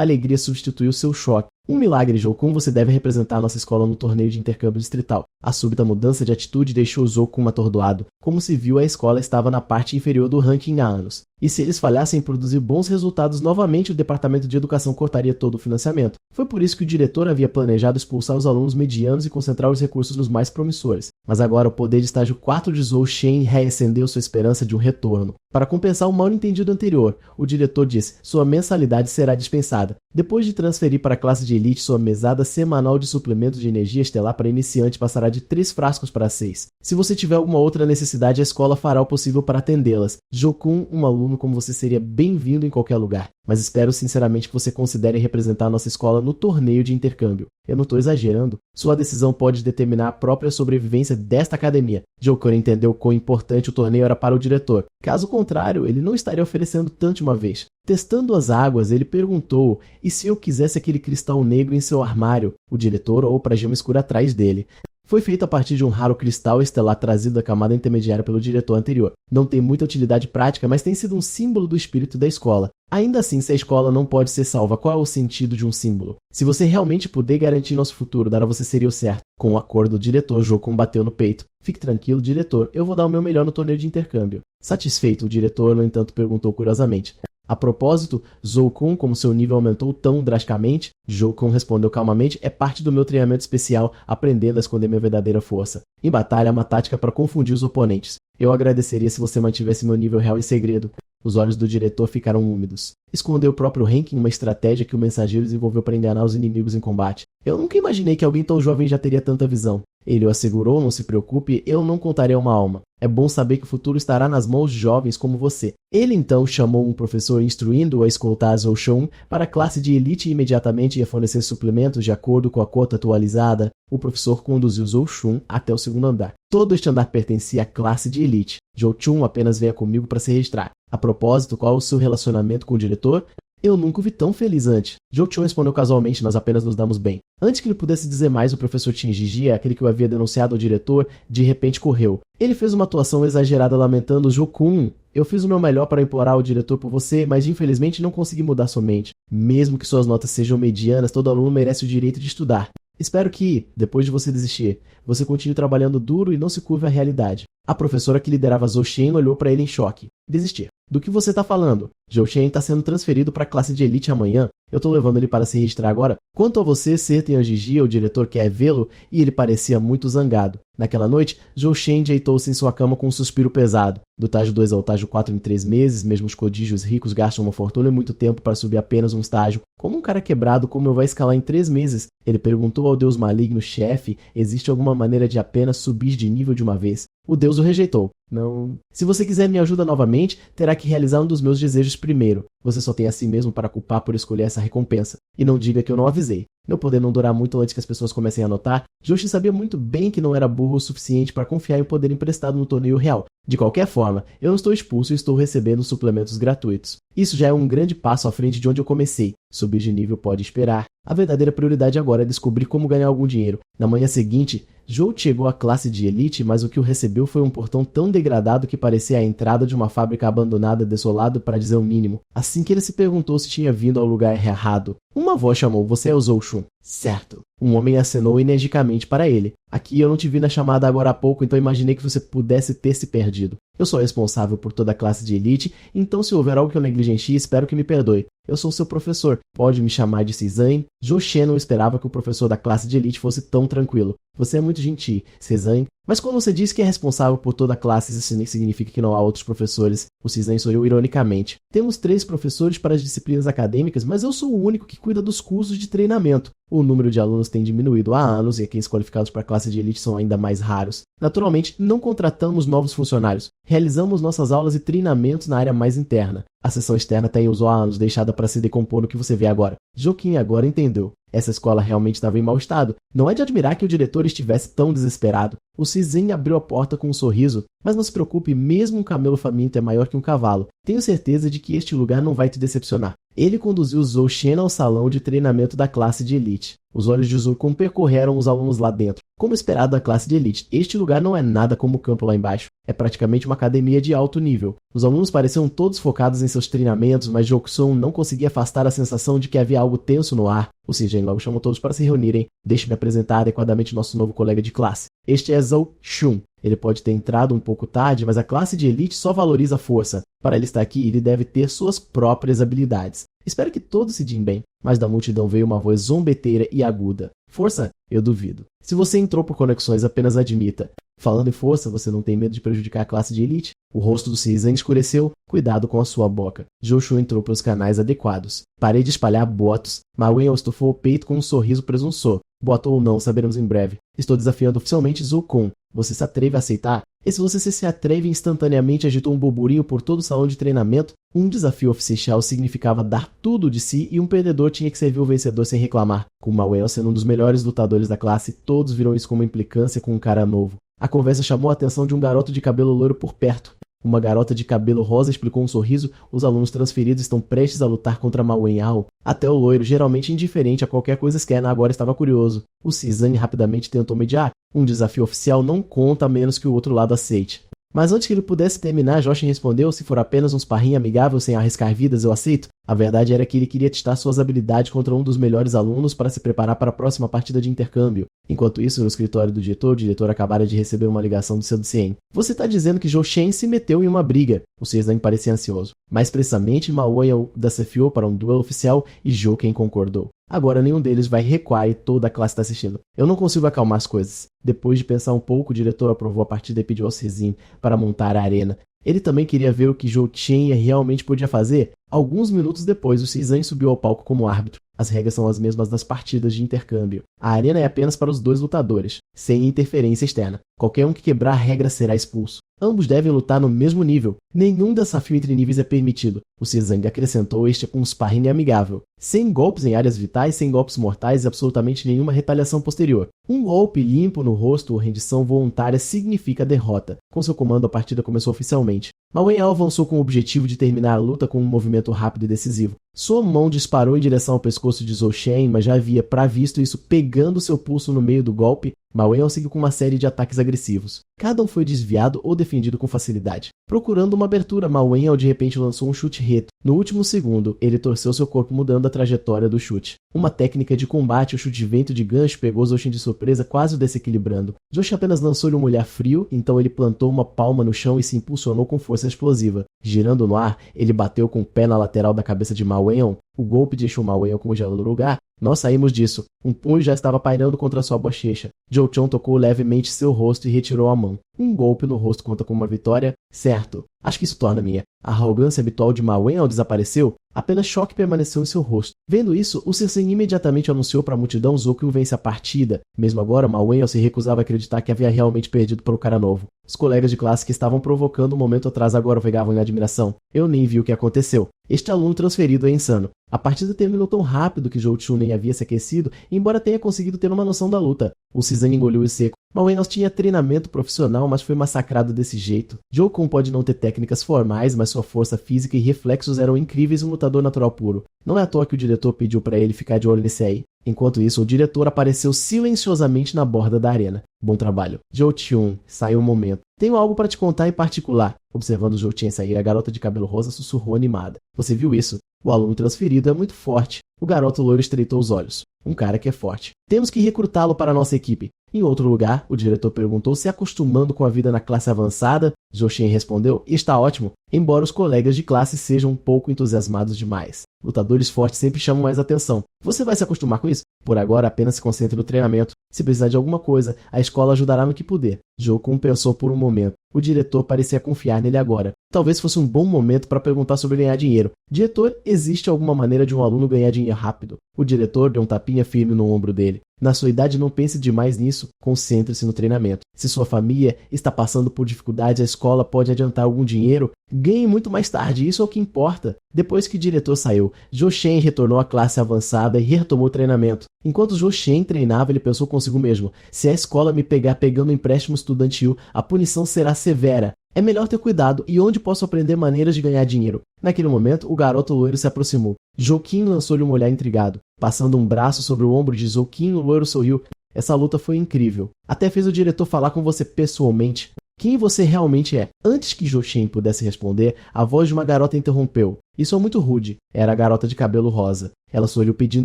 alegria substituiu seu choque. Um milagre, Zhou Kun, você deve representar a nossa escola no torneio de intercâmbio distrital. A súbita mudança de atitude deixou Zhou Kun atordoado. Como se viu, a escola estava na parte inferior do ranking há anos. E se eles falhassem em produzir bons resultados, novamente o departamento de educação cortaria todo o financiamento. Foi por isso que o diretor havia planejado expulsar os alunos medianos e concentrar os recursos nos mais promissores. Mas agora o poder de estágio 4 de Zhou Shen reacendeu sua esperança de um retorno. Para compensar o mal-entendido anterior, o diretor disse: sua mensalidade será dispensada. Depois de transferir para a classe de elite, sua mesada semanal de suplementos de energia estelar para iniciante passará de 3 frascos para 6. Se você tiver alguma outra necessidade, a escola fará o possível para atendê-las. Zhou Kun, um aluno como você, seria bem-vindo em qualquer lugar. Mas espero sinceramente que você considere representar a nossa escola no torneio de intercâmbio. Eu não estou exagerando. Sua decisão pode determinar a própria sobrevivência desta academia. Zhou Kun entendeu quão importante o torneio era para o diretor. Caso contrário, ele não estaria oferecendo tanto de uma vez. Testando as águas, ele perguntou: e se eu quisesse aquele cristal negro em seu armário? O diretor olhou para a gema escura atrás dele. Foi feito a partir de um raro cristal estelar trazido da camada intermediária pelo diretor anterior. Não tem muita utilidade prática, mas tem sido um símbolo do espírito da escola. Ainda assim, se a escola não pode ser salva, qual é o sentido de um símbolo? Se você realmente puder garantir nosso futuro, dar a você seria o certo. Com o acordo do diretor, Zhou Kun bateu no peito. Fique tranquilo, diretor, eu vou dar o meu melhor no torneio de intercâmbio. Satisfeito, o diretor, no entanto, perguntou curiosamente: a propósito, Zhou Kun, como seu nível aumentou tão drasticamente, Zhou Kun respondeu calmamente: é parte do meu treinamento especial, aprendendo a esconder minha verdadeira força. Em batalha, é uma tática para confundir os oponentes. Eu agradeceria se você mantivesse meu nível real em segredo. Os olhos do diretor ficaram úmidos. Esconder o próprio ranking, uma estratégia que o mensageiro desenvolveu para enganar os inimigos em combate. Eu nunca imaginei que alguém tão jovem já teria tanta visão. Ele o assegurou, não se preocupe, eu não contarei uma alma. É bom saber que o futuro estará nas mãos de jovens como você. Ele então chamou um professor instruindo-o a escoltar Zhou Shun para a classe de elite e imediatamente ia fornecer suplementos de acordo com a cota atualizada. O professor conduziu Zhou Shun até o segundo andar. Todo este andar pertencia à classe de elite. Zhou Shun apenas venha comigo para se registrar. A propósito, qual o seu relacionamento com o diretor? Eu nunca o vi tão feliz antes. Zhou Shun respondeu casualmente, nós apenas nos damos bem. Antes que ele pudesse dizer mais, o professor Qin Jiji, aquele que o havia denunciado ao diretor, de repente correu. Ele fez uma atuação exagerada lamentando: Jokun, eu fiz o meu melhor para implorar ao diretor por você, mas infelizmente não consegui mudar sua mente. Mesmo que suas notas sejam medianas, todo aluno merece o direito de estudar. Espero que, depois de você desistir, você continue trabalhando duro e não se curve à realidade. A professora que liderava Zhou Shen olhou para ele em choque. Desistir. Do que você está falando? Zhou Shen está sendo transferido para a classe de elite amanhã. Eu estou levando ele para se registrar agora. Quanto a você, Sertan Gigi, o diretor quer vê-lo, e ele parecia muito zangado. Naquela noite, Zhou Shen deitou-se em sua cama com um suspiro pesado. Do estágio 2 ao estágio 4 em 3 meses, mesmo os prodígios ricos gastam uma fortuna e muito tempo para subir apenas um estágio. Como um cara quebrado como eu vai escalar em 3 meses? Ele perguntou ao deus maligno chefe, existe alguma maneira de apenas subir de nível de uma vez? O deus o rejeitou. Não. Se você quiser minha ajuda novamente, terá que realizar um dos meus desejos primeiro. Você só tem a si mesmo para culpar por escolher essa recompensa. E não diga que eu não avisei. Meu poder não durar muito antes que as pessoas comecem a notar, Joshi sabia muito bem que não era burro o suficiente para confiar em um poder emprestado no torneio real. De qualquer forma, eu não estou expulso e estou recebendo suplementos gratuitos. Isso já é um grande passo à frente de onde eu comecei. Subir de nível pode esperar. A verdadeira prioridade agora é descobrir como ganhar algum dinheiro. Na manhã seguinte, Zhou chegou à classe de elite, mas o que o recebeu foi um portão tão degradado que parecia a entrada de uma fábrica abandonada, desolado para dizer o mínimo. Assim que ele se perguntou se tinha vindo ao lugar errado. Uma voz chamou: "Você é o Zhou Shun?" "Certo." Um homem acenou energicamente para ele. "Aqui eu não te vi na chamada agora há pouco, então imaginei que você pudesse ter se perdido. Eu sou responsável por toda a classe de elite, então se houver algo que eu negligencie, espero que me perdoe. Eu sou seu professor. Pode me chamar de Cezanne." Zhou Shen não esperava que o professor da classe de elite fosse tão tranquilo. "Você é muito gentil, Cezanne. Mas quando você diz que é responsável por toda a classe, isso significa que não há outros professores." O Cezanne sorriu ironicamente. "Temos 3 professores para as disciplinas acadêmicas, mas eu sou o único que cuida dos cursos de treinamento. O número de alunos tem diminuído há anos e aqueles qualificados para a classe de elite são ainda mais raros. Naturalmente, não contratamos novos funcionários. Realizamos nossas aulas e treinamentos na área mais interna. A seção externa tem os anos deixada para se decompor no que você vê agora." Joaquim agora entendeu. Essa escola realmente estava em mau estado. Não é de admirar que o diretor estivesse tão desesperado. O Cezanne abriu a porta com um sorriso. "Mas não se preocupe, mesmo um camelo faminto é maior que um cavalo. Tenho certeza de que este lugar não vai te decepcionar." Ele conduziu Zhou Shen ao salão de treinamento da classe de elite. Os olhos de Zhou Kun percorreram os alunos lá dentro. Como esperado da classe de elite, este lugar não é nada como o campo lá embaixo. É praticamente uma academia de alto nível. Os alunos pareciam todos focados em seus treinamentos, mas Zhou Kun não conseguia afastar a sensação de que havia algo tenso no ar. O Cezanne logo chamou todos para se reunirem. "Deixe-me apresentar adequadamente nosso novo colega de classe. Este é Zhou Shun. Ele pode ter entrado um pouco tarde, mas a classe de elite só valoriza a força. Para ele estar aqui, ele deve ter suas próprias habilidades. Espero que todos se deem bem." Mas da multidão veio uma voz zombeteira e aguda. "Força? Eu duvido. Se você entrou por conexões, apenas admita. Falando em força, você não tem medo de prejudicar a classe de elite?" O rosto do Cezanne escureceu. "Cuidado com a sua boca." Zhou Shun entrou pelos canais adequados. "Parei de espalhar boatos." Ma Wen estufou o peito com um sorriso presunçoso. "Boato ou não, saberemos em breve. Estou desafiando oficialmente Zhou Kun. Você se atreve a aceitar?" E se você se atreve, instantaneamente agitou um burburinho por todo o salão de treinamento. Um desafio oficial significava dar tudo de si e um perdedor tinha que servir o vencedor sem reclamar. Com Ma Wen sendo um dos melhores lutadores da classe, todos viram isso como uma implicância com um cara novo. A conversa chamou a atenção de um garoto de cabelo loiro por perto. Uma garota de cabelo rosa explicou um sorriso. Os alunos transferidos estão prestes a lutar contra Ma Wen Ao. Até o loiro, geralmente indiferente a qualquer coisa externa, agora estava curioso. O Cezanne rapidamente tentou mediar. Um desafio oficial não conta a menos que o outro lado aceite. Mas antes que ele pudesse terminar, Joshin respondeu: "Se for apenas um sparring amigável sem arriscar vidas, eu aceito." A verdade era que ele queria testar suas habilidades contra um dos melhores alunos para se preparar para a próxima partida de intercâmbio. Enquanto isso, no escritório do diretor, o diretor acabara de receber uma ligação do seu Cien. "Você está dizendo que Zhou Shen se meteu em uma briga." O Cezanne parecia ansioso. Mais precisamente, Ma Wen o desafiou para um duelo oficial e Zhou quem concordou. Agora nenhum deles vai recuar e toda a classe está assistindo. Eu não consigo acalmar as coisas. Depois de pensar um pouco, o diretor aprovou a partida e pediu ao Cezanne para montar a arena. Ele também queria ver o que Zhou Shen realmente podia fazer. Alguns minutos depois, o Cezanne subiu ao palco como árbitro. As regras são as mesmas das partidas de intercâmbio. A arena é apenas para os 2 lutadores, sem interferência externa. Qualquer um que quebrar a regra será expulso. Ambos devem lutar no mesmo nível. Nenhum desafio entre níveis é permitido. O Cizang acrescentou este com um sparring amigável. Sem golpes em áreas vitais, sem golpes mortais e absolutamente nenhuma retaliação posterior. Um golpe limpo no rosto ou rendição voluntária significa derrota. Com seu comando, a partida começou oficialmente. Ma Wenhao avançou com o objetivo de terminar a luta com um movimento rápido e decisivo. Sua mão disparou em direção ao pescoço de Zhou Shen, mas já havia previsto isso pegando seu pulso no meio do golpe. Ma Wenhao seguiu com uma série de ataques agressivos. Cada um foi desviado ou defendido com facilidade. Procurando uma abertura, Ma Wenhao de repente lançou um chute reto. No último segundo, ele torceu seu corpo mudando a trajetória do chute. Uma técnica de combate, o chute de vento de gancho, pegou Zhou Shen de surpresa, quase o desequilibrando. Zhou Shen apenas lançou-lhe um olhar frio, então ele plantou uma palma no chão e se impulsionou com força explosiva. Girando no ar, ele bateu com o pé na lateral da cabeça de Ma Wenhao. O golpe deixou Ma Wenhao congelado no lugar. Nós saímos disso. Um punho já estava pairando contra sua bochecha. Zhou Chong tocou levemente seu rosto e retirou a mão. Um golpe no rosto conta como uma vitória? Certo. Acho que isso torna minha. A arrogância habitual de Ma Wenhao desapareceu. Apenas choque permaneceu em seu rosto. Vendo isso, o Sensei imediatamente anunciou para a multidão Zhou Qiu vence a partida. Mesmo agora, Ma Wenhao se recusava a acreditar que havia realmente perdido para o cara novo. Os colegas de classe que estavam provocando um momento atrás agora pegavam em admiração. Eu nem vi o que aconteceu. Este aluno transferido é insano. A partida terminou tão rápido que Zhou Qiu nem havia se aquecido, embora tenha conseguido ter uma noção da luta. O Cizang engoliu o seco. Ma Wenhao tinha treinamento profissional, mas foi massacrado desse jeito. Zhou Kun pode não ter técnicas formais, mas sua força física e reflexos eram incríveis e um lutador natural puro. Não é à toa que o diretor pediu para ele ficar de olho nesse aí. Enquanto isso, o diretor apareceu silenciosamente na borda da arena. Bom trabalho. Zhou Qiun, saiu um momento. Tenho algo para te contar em particular. Observando Zhou Qiun sair, a garota de cabelo rosa sussurrou animada. Você viu isso? O aluno transferido é muito forte. O garoto loiro estreitou os olhos. Um cara que é forte. Temos que recrutá-lo para a nossa equipe. Em outro lugar, o diretor perguntou se acostumando com a vida na classe avançada. Zhou Shen respondeu, está ótimo, embora os colegas de classe sejam um pouco entusiasmados demais. Lutadores fortes sempre chamam mais atenção. Você vai se acostumar com isso? Por agora, apenas se concentre no treinamento. Se precisar de alguma coisa, a escola ajudará no que puder. Zhou Kun pensou por um momento. O diretor parecia confiar nele agora. Talvez fosse um bom momento para perguntar sobre ganhar dinheiro. Diretor, existe alguma maneira de um aluno ganhar dinheiro rápido? O diretor deu um tapinha firme no ombro dele. Na sua idade, não pense demais nisso. Concentre-se no treinamento. Se sua família está passando por dificuldades, a escola pode adiantar algum dinheiro. Ganhe muito mais tarde, isso é o que importa. Depois que o diretor saiu, Zhou Shen retornou à classe avançada e retomou o treinamento. Enquanto Zhou Shen treinava, ele pensou consigo mesmo. Se a escola me pegar pegando empréstimo estudantil, a punição será severa. É melhor ter cuidado e onde posso aprender maneiras de ganhar dinheiro. Naquele momento, o garoto loiro se aproximou. Zhou Qiun lançou-lhe um olhar intrigado. Passando um braço sobre o ombro de Zhou Qiun, o loiro sorriu. Essa luta foi incrível. Até fez o diretor falar com você pessoalmente. Quem você realmente é? Antes que Zhou Shen pudesse responder, a voz de uma garota interrompeu. Isso é muito rude. Era a garota de cabelo rosa. Ela sorriu pedindo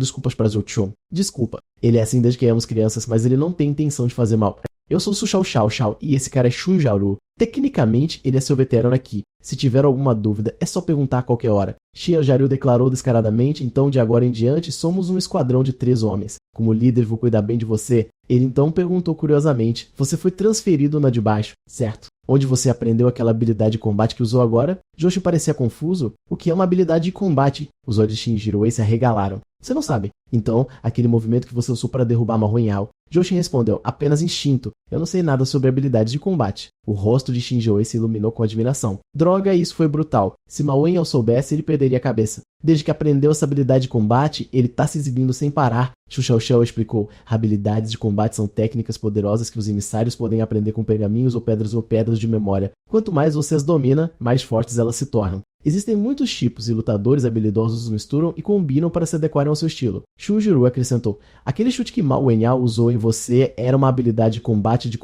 desculpas para Zhou Qiun. Desculpa. Ele é assim desde que éramos crianças, mas ele não tem intenção de fazer mal. Eu sou Su Xiao e esse cara é Xun Jiaoru. Tecnicamente, ele é seu veterano aqui. Se tiver alguma dúvida, é só perguntar a qualquer hora. Xia Jiaoru declarou descaradamente, então de agora em diante somos um esquadrão de 3 homens. Como líder, vou cuidar bem de você. Ele então perguntou curiosamente, você foi transferido na de baixo, certo? Onde você aprendeu aquela habilidade de combate que usou agora? Joshi parecia confuso. O que é uma habilidade de combate? Os olhos de Shinjiro se arregalaram. Você não sabe. Então, aquele movimento que você usou para derrubar Ma Wenhao. Joshi respondeu, apenas instinto. Eu não sei nada sobre habilidades de combate. O rosto de Shinjiro se iluminou com admiração. Droga, isso foi brutal. Se Ma Wenhao soubesse, ele perderia a cabeça. Desde que aprendeu essa habilidade de combate, ele tá se exibindo sem parar. Xu Xiao explicou. Habilidades de combate são técnicas poderosas que os emissários podem aprender com pergaminhos ou pedras de memória. Quanto mais você as domina, mais fortes elas se tornam. Existem muitos tipos e lutadores habilidosos os misturam e combinam para se adequarem ao seu estilo. Shinjiro acrescentou. Aquele chute que Ma Wenhao usou em você era uma habilidade de combate, de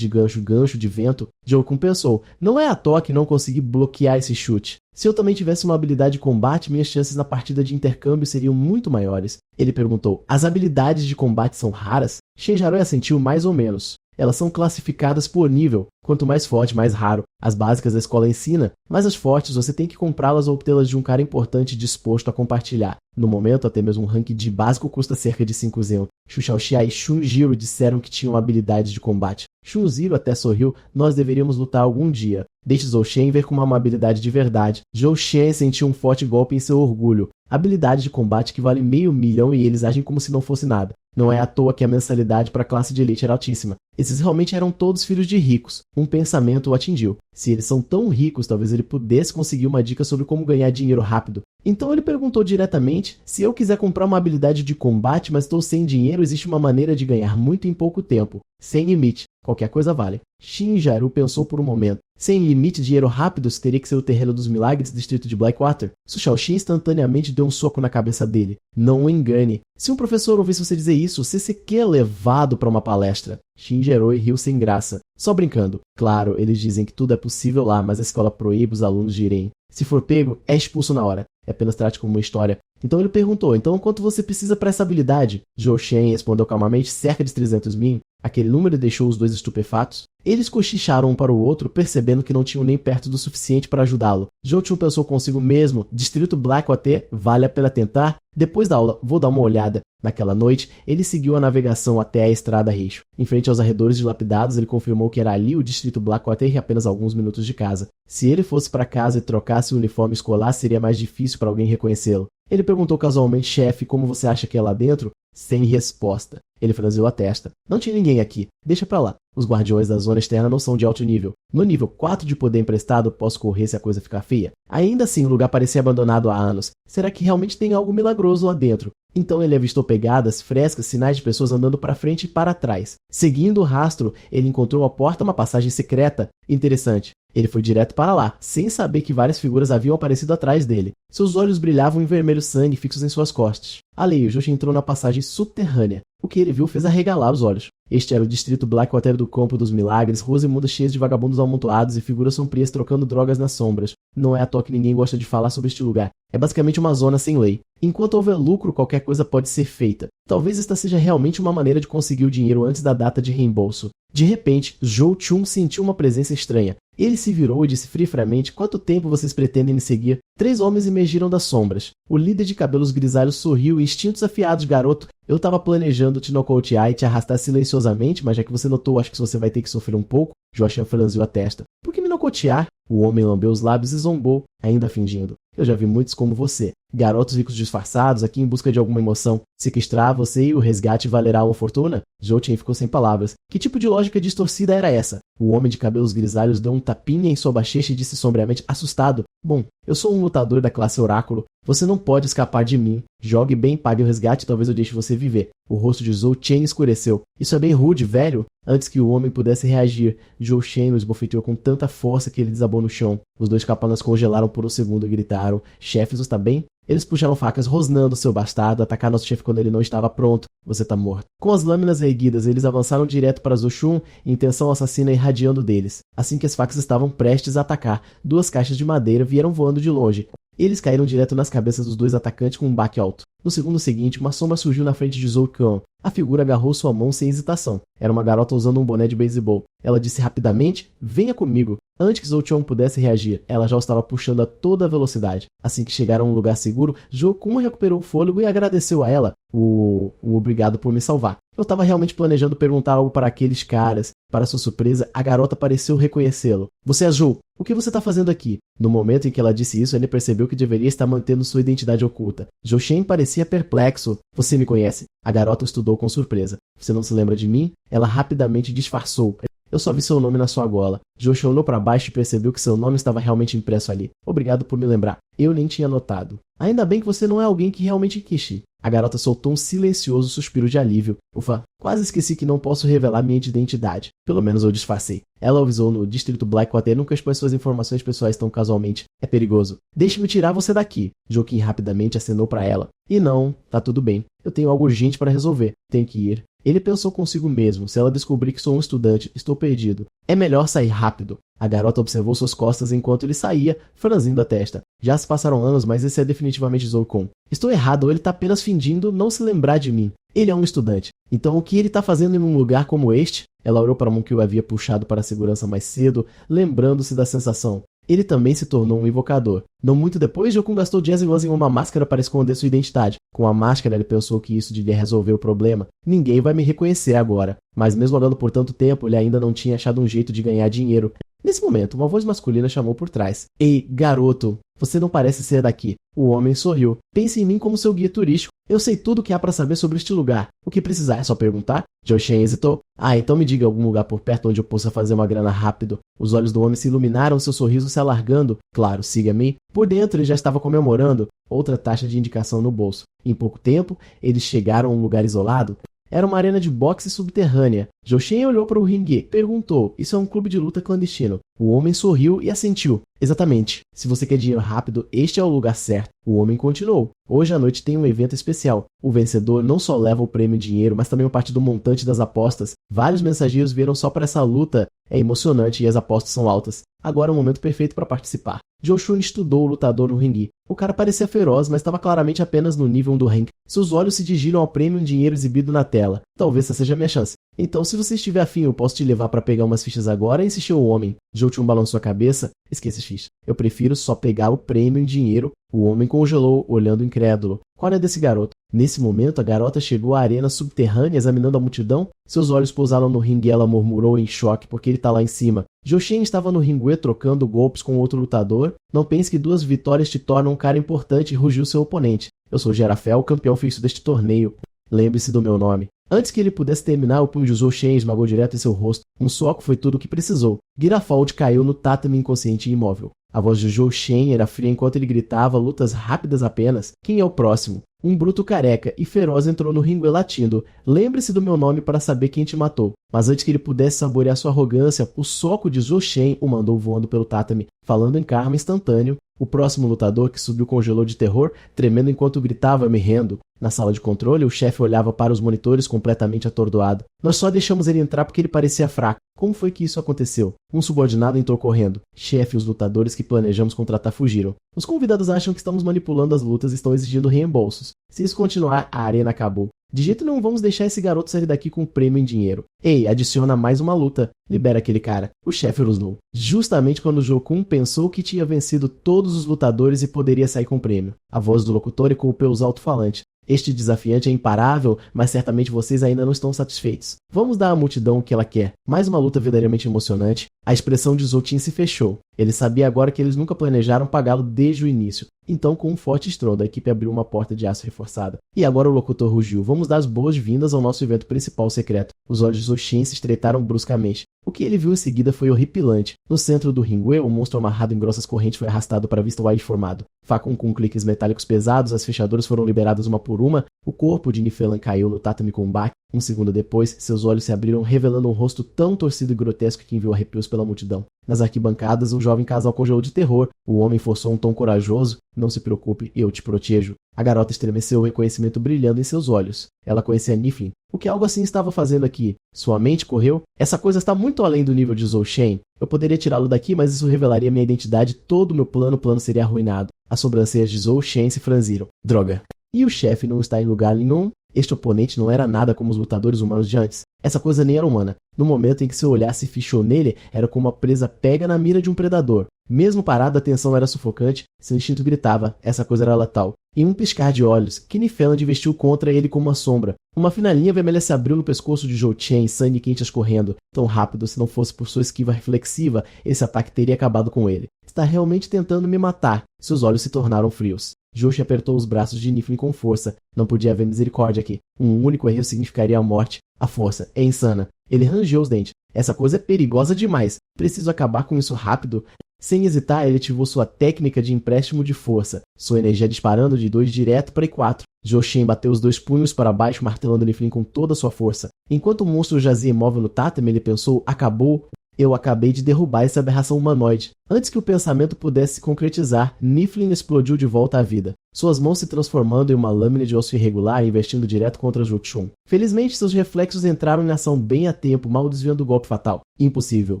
gancho, de vento. Zhou Kun pensou. Não é à toa que não consegui bloquear esse chute. Se eu também tivesse uma habilidade de combate, minhas chances na partida de intercâmbio seriam muito maiores. Ele perguntou, as habilidades de combate são raras? Shinjiro assentiu mais ou menos. Elas são classificadas por nível. Quanto mais forte, mais raro. As básicas a escola ensina, mas as fortes você tem que comprá-las ou obtê-las de um cara importante disposto a compartilhar. No momento, até mesmo um rank de básico custa cerca de 5 Zen. Xu Xiaoxia e Shunjiro disseram que tinham habilidades de combate. Shunjiro até sorriu, nós deveríamos lutar algum dia. Deixe Zhou Shen ver como uma habilidade de verdade. Zhou Shen sentiu um forte golpe em seu orgulho. Habilidade de combate que vale $500 mil e eles agem como se não fosse nada. Não é à toa que a mensalidade para a classe de elite era altíssima. Esses realmente eram todos filhos de ricos. Um pensamento o atingiu. Se eles são tão ricos, talvez ele pudesse conseguir uma dica sobre como ganhar dinheiro rápido. Então ele perguntou diretamente, se eu quiser comprar uma habilidade de combate, mas estou sem dinheiro, existe uma maneira de ganhar muito em pouco tempo. Sem limite. Qualquer coisa vale. Shinjaru pensou por um momento. Sem limite de dinheiro rápido, teria que ser o terreno dos milagres distrito de Blackwater. Su Shaoxin instantaneamente deu um soco na cabeça dele. Não o engane. Se um professor ouvisse você dizer isso, você sequer é levado para uma palestra. Shinjaru riu sem graça. Só brincando. Claro, eles dizem que tudo é possível lá, mas a escola proíbe os alunos de irem. Se for pego, é expulso na hora. É apenas trate como uma história. Então ele perguntou, então quanto você precisa para essa habilidade? Zhou Shen respondeu calmamente, cerca de 300 mil. Aquele número deixou os dois estupefatos. Eles cochicharam um para o outro, percebendo que não tinham nem perto do suficiente para ajudá-lo. Zhou Chun pensou consigo mesmo, distrito Blackwater, vale a pena tentar? Depois da aula, vou dar uma olhada. Naquela noite, ele seguiu a navegação até a estrada Richo. Em frente aos arredores dilapidados, ele confirmou que era ali o distrito Blackwater e apenas alguns minutos de casa. Se ele fosse para casa e trocasse o uniforme escolar, seria mais difícil para alguém reconhecê-lo. Ele perguntou casualmente, chefe, como você acha que é lá dentro? Sem resposta. Ele franziu a testa. Não tinha ninguém aqui. Deixa pra lá. Os guardiões da zona externa não são de alto nível. No nível 4 de poder emprestado, posso correr se a coisa ficar feia. Ainda assim, o lugar parecia abandonado há anos. Será que realmente tem algo milagroso lá dentro? Então ele avistou pegadas, frescas, sinais de pessoas andando para frente e para trás. Seguindo o rastro, ele encontrou à porta uma passagem secreta. Interessante. Ele foi direto para lá, sem saber que várias figuras haviam aparecido atrás dele. Seus olhos brilhavam em vermelho sangue fixos em suas costas. Ali, o Joshi entrou na passagem subterrânea. O que ele viu fez arregalar os olhos. Este era o distrito Blackwater do Campo dos Milagres, ruas imundas cheias de vagabundos amontoados e figuras sombrias trocando drogas nas sombras. Não é à toa que ninguém gosta de falar sobre este lugar. É basicamente uma zona sem lei. Enquanto houver lucro, qualquer coisa pode ser feita. Talvez esta seja realmente uma maneira de conseguir o dinheiro antes da data de reembolso. De repente, Zhou Chun sentiu uma presença estranha. Ele se virou e disse friamente, quanto tempo vocês pretendem me seguir? 3 homens emergiram das sombras. O líder de cabelos grisalhos sorriu e instintos afiados, garoto. Eu estava planejando te nocautear e te arrastar silenciosamente, mas já que você notou, acho que você vai ter que sofrer um pouco. Joshua franziu a testa. Por que me nocautear? O homem lambeu os lábios e zombou, ainda fingindo. Eu já vi muitos como você. Garotos ricos disfarçados, aqui em busca de alguma emoção. Sequestrar você e o resgate valerá uma fortuna? Zhou Chen ficou sem palavras. Que tipo de lógica distorcida era essa? O homem de cabelos grisalhos deu um tapinha em sua bochecha e disse sombriamente, assustado. Bom, eu sou um lutador da classe Oráculo. Você não pode escapar de mim. Jogue bem, pague o resgate e talvez eu deixe você viver. O rosto de Zhou Chen escureceu. Isso é bem rude, velho. Antes que o homem pudesse reagir, Zhou Chen o esbofeteou com tanta força que ele desabou no chão. Os 2 capanas congelaram por um segundo e gritaram, chefe, você está bem? Eles puxaram facas rosnando seu bastardo, atacaram nosso chefe quando ele não estava pronto. Você tá morto. Com as lâminas erguidas, eles avançaram direto para Zhou Chun, intenção assassina irradiando deles. Assim que as facas estavam prestes a atacar, 2 caixas de madeira vieram voando de longe. Eles caíram direto nas cabeças dos 2 atacantes com um baque alto. No segundo seguinte, uma sombra surgiu na frente de Zhou Chun. A figura agarrou sua mão sem hesitação. Era uma garota usando um boné de beisebol. Ela disse rapidamente, venha comigo. Antes que Zhou Chun pudesse reagir, ela já o estava puxando a toda velocidade. Assim que chegaram a um lugar seguro, Zhou Chun recuperou o fôlego e agradeceu a ela. O obrigado por me salvar. Eu estava realmente planejando perguntar algo para aqueles caras. Para sua surpresa, a garota pareceu reconhecê-lo. Você é Zhou. O que você está fazendo aqui? No momento em que ela disse isso, ele percebeu que deveria estar mantendo sua identidade oculta. Zhou Shen parecia perplexo. Você me conhece? A garota o estudou com surpresa. Você não se lembra de mim? Ela rapidamente disfarçou. Eu só vi seu nome na sua gola. Joshua olhou para baixo e percebeu que seu nome estava realmente impresso ali. Obrigado por me lembrar. Eu nem tinha notado. Ainda bem que você não é alguém que realmente quis ir. A garota soltou um silencioso suspiro de alívio. Ufa, quase esqueci que não posso revelar minha identidade. Pelo menos eu disfarcei. Ela avisou no distrito Blackwater, nunca expõe suas informações pessoais tão casualmente. É perigoso. Deixe-me tirar você daqui. Joaquim rapidamente acenou para ela. E não, tá tudo bem. Eu tenho algo urgente para resolver. Tenho que ir. Ele pensou consigo mesmo. Se ela descobrir que sou um estudante, estou perdido. É melhor sair rápido. A garota observou suas costas enquanto ele saía, franzindo a testa. Já se passaram anos, mas esse é definitivamente Zolkon. Estou errado ou ele está apenas fingindo não se lembrar de mim. Ele é um estudante. Então o que ele está fazendo em um lugar como este? Ela olhou para a mão que o havia puxado para a segurança mais cedo, lembrando-se da sensação. Ele também se tornou um invocador. Não muito depois, Jokun gastou Jazz em uma máscara para esconder sua identidade. Com a máscara, ele pensou que isso devia resolver o problema. Ninguém vai me reconhecer agora. Mas mesmo olhando por tanto tempo, ele ainda não tinha achado um jeito de ganhar dinheiro. Nesse momento, uma voz masculina chamou por trás. Ei, garoto, você não parece ser daqui. O homem sorriu. Pense em mim como seu guia turístico. Eu sei tudo o que há para saber sobre este lugar. O que precisar é só perguntar? Zhou Shen hesitou. Então me diga algum lugar por perto onde eu possa fazer uma grana rápido. Os olhos do homem se iluminaram, seu sorriso se alargando. Claro, siga-me. Por dentro ele já estava comemorando. Outra taxa de indicação no bolso. Em pouco tempo, eles chegaram a um lugar isolado. Era uma arena de boxe subterrânea. Zhou Shen olhou para o ringue e perguntou, isso é um clube de luta clandestino. O homem sorriu e assentiu. Exatamente. Se você quer dinheiro rápido, este é o lugar certo. O homem continuou. Hoje à noite tem um evento especial. O vencedor não só leva o prêmio em dinheiro, mas também uma parte do montante das apostas. Vários mensageiros vieram só para essa luta. É emocionante e as apostas são altas. Agora é o momento perfeito para participar. Zhou Shun estudou o lutador no ringue. O cara parecia feroz, mas estava claramente apenas no nível 1 do rank. Seus olhos se dirigiram ao prêmio em dinheiro exibido na tela. Talvez essa seja a minha chance. Então, se você estiver afim, eu posso te levar para pegar umas fichas agora, insistiu o homem. Zhou Shun balançou a cabeça. Esqueça as fichas. Eu prefiro só pegar o prêmio em dinheiro. O homem congelou, olhando incrédulo. Qual é desse garoto? Nesse momento, a garota chegou à arena subterrânea examinando a multidão. Seus olhos pousaram no ringue e ela murmurou em choque porque ele está lá em cima. Zhou Shen estava no ringue trocando golpes com outro lutador. Não pense que 2 vitórias te tornam um cara importante, rugiu seu oponente. Eu sou Gerafel, campeão fixo deste torneio. Lembre-se do meu nome. Antes que ele pudesse terminar, o punho de Zhou Shen esmagou direto em seu rosto. Um soco foi tudo o que precisou. Girafald caiu no tatame inconsciente e imóvel. A voz de Zhou Shen era fria enquanto ele gritava, lutas rápidas apenas. Quem é o próximo? Um bruto careca e feroz entrou no ringue latindo. Lembre-se do meu nome para saber quem te matou. Mas antes que ele pudesse saborear sua arrogância, o soco de Zhou Shen o mandou voando pelo tatame. Falando em karma instantâneo, o próximo lutador que subiu congelou de terror, tremendo enquanto gritava, me rendo. Na sala de controle, o chefe olhava para os monitores completamente atordoado. Nós só deixamos ele entrar porque ele parecia fraco. Como foi que isso aconteceu? Um subordinado entrou correndo. Chefe, os lutadores que planejamos contratar fugiram. Os convidados acham que estamos manipulando as lutas e estão exigindo reembolsos. Se isso continuar, a arena acabou. De jeito nenhum vamos deixar esse garoto sair daqui com um prêmio em dinheiro. Ei, adiciona mais uma luta. Libera aquele cara. O chefe rosnou. Justamente quando Jokun pensou que tinha vencido todos os lutadores e poderia sair com o prêmio. A voz do locutor ecoou pelos alto-falantes. Este desafiante é imparável, mas certamente vocês ainda não estão satisfeitos. Vamos dar à multidão o que ela quer. Mais uma luta verdadeiramente emocionante. A expressão de Zhou Tin se fechou. Ele sabia agora que eles nunca planejaram pagá-lo desde o início. Então, com um forte estrondo, a equipe abriu uma porta de aço reforçada. E agora o locutor rugiu. Vamos dar as boas-vindas ao nosso evento principal secreto. Os olhos de Zhou Tin se estreitaram bruscamente. O que ele viu em seguida foi horripilante. No centro do ringue, o monstro amarrado em grossas correntes foi arrastado para a vista wide formado. Facam com cliques metálicos pesados, as fechaduras foram liberadas uma por uma. O corpo de Nifelan caiu no tatame com um baque. Um segundo depois, seus olhos se abriram, revelando um rosto tão torcido e grotesco que enviou arrepios pela multidão. Nas arquibancadas, um jovem casal congelou de terror. O homem forçou um tom corajoso. Não se preocupe, eu te protejo. A garota estremeceu, o reconhecimento brilhando em seus olhos. Ela conhecia Niflin. O que algo assim estava fazendo aqui? Sua mente correu? Essa coisa está muito além do nível de Zhou Shen. Eu poderia tirá-lo daqui, mas isso revelaria minha identidade. Todo o meu plano seria arruinado. As sobrancelhas de Zhou Shen se franziram. Droga. E o chefe não está em lugar nenhum? Este oponente não era nada como os lutadores humanos de antes. Essa coisa nem era humana. No momento em que seu olhar se fichou nele, era como uma presa pega na mira de um predador. Mesmo parado, a tensão era sufocante, seu instinto gritava, essa coisa era letal. Em um piscar de olhos, Kinifeland vestiu contra ele como uma sombra. Uma fina linha vermelha se abriu no pescoço de Zhou Chen, sangue quente escorrendo. Tão rápido, se não fosse por sua esquiva reflexiva, esse ataque teria acabado com ele. Está realmente tentando me matar. Seus olhos se tornaram frios. Joshi apertou os braços de Niflin com força. Não podia haver misericórdia aqui. Um único erro significaria a morte. A força é insana. Ele rangeu os dentes. Essa coisa é perigosa demais. Preciso acabar com isso rápido. Sem hesitar, ele ativou sua técnica de empréstimo de força. Sua energia disparando de 2 direto para I4. Joshin bateu os 2 punhos para baixo, martelando Niflin com toda a sua força. Enquanto o monstro jazia imóvel no tatame, ele pensou, acabou. Eu acabei de derrubar essa aberração humanoide. Antes que o pensamento pudesse se concretizar, Niflin explodiu de volta à vida. Suas mãos se transformando em uma lâmina de osso irregular e investindo direto contra Zhou Chun. Felizmente, seus reflexos entraram em ação bem a tempo, mal desviando o golpe fatal. Impossível.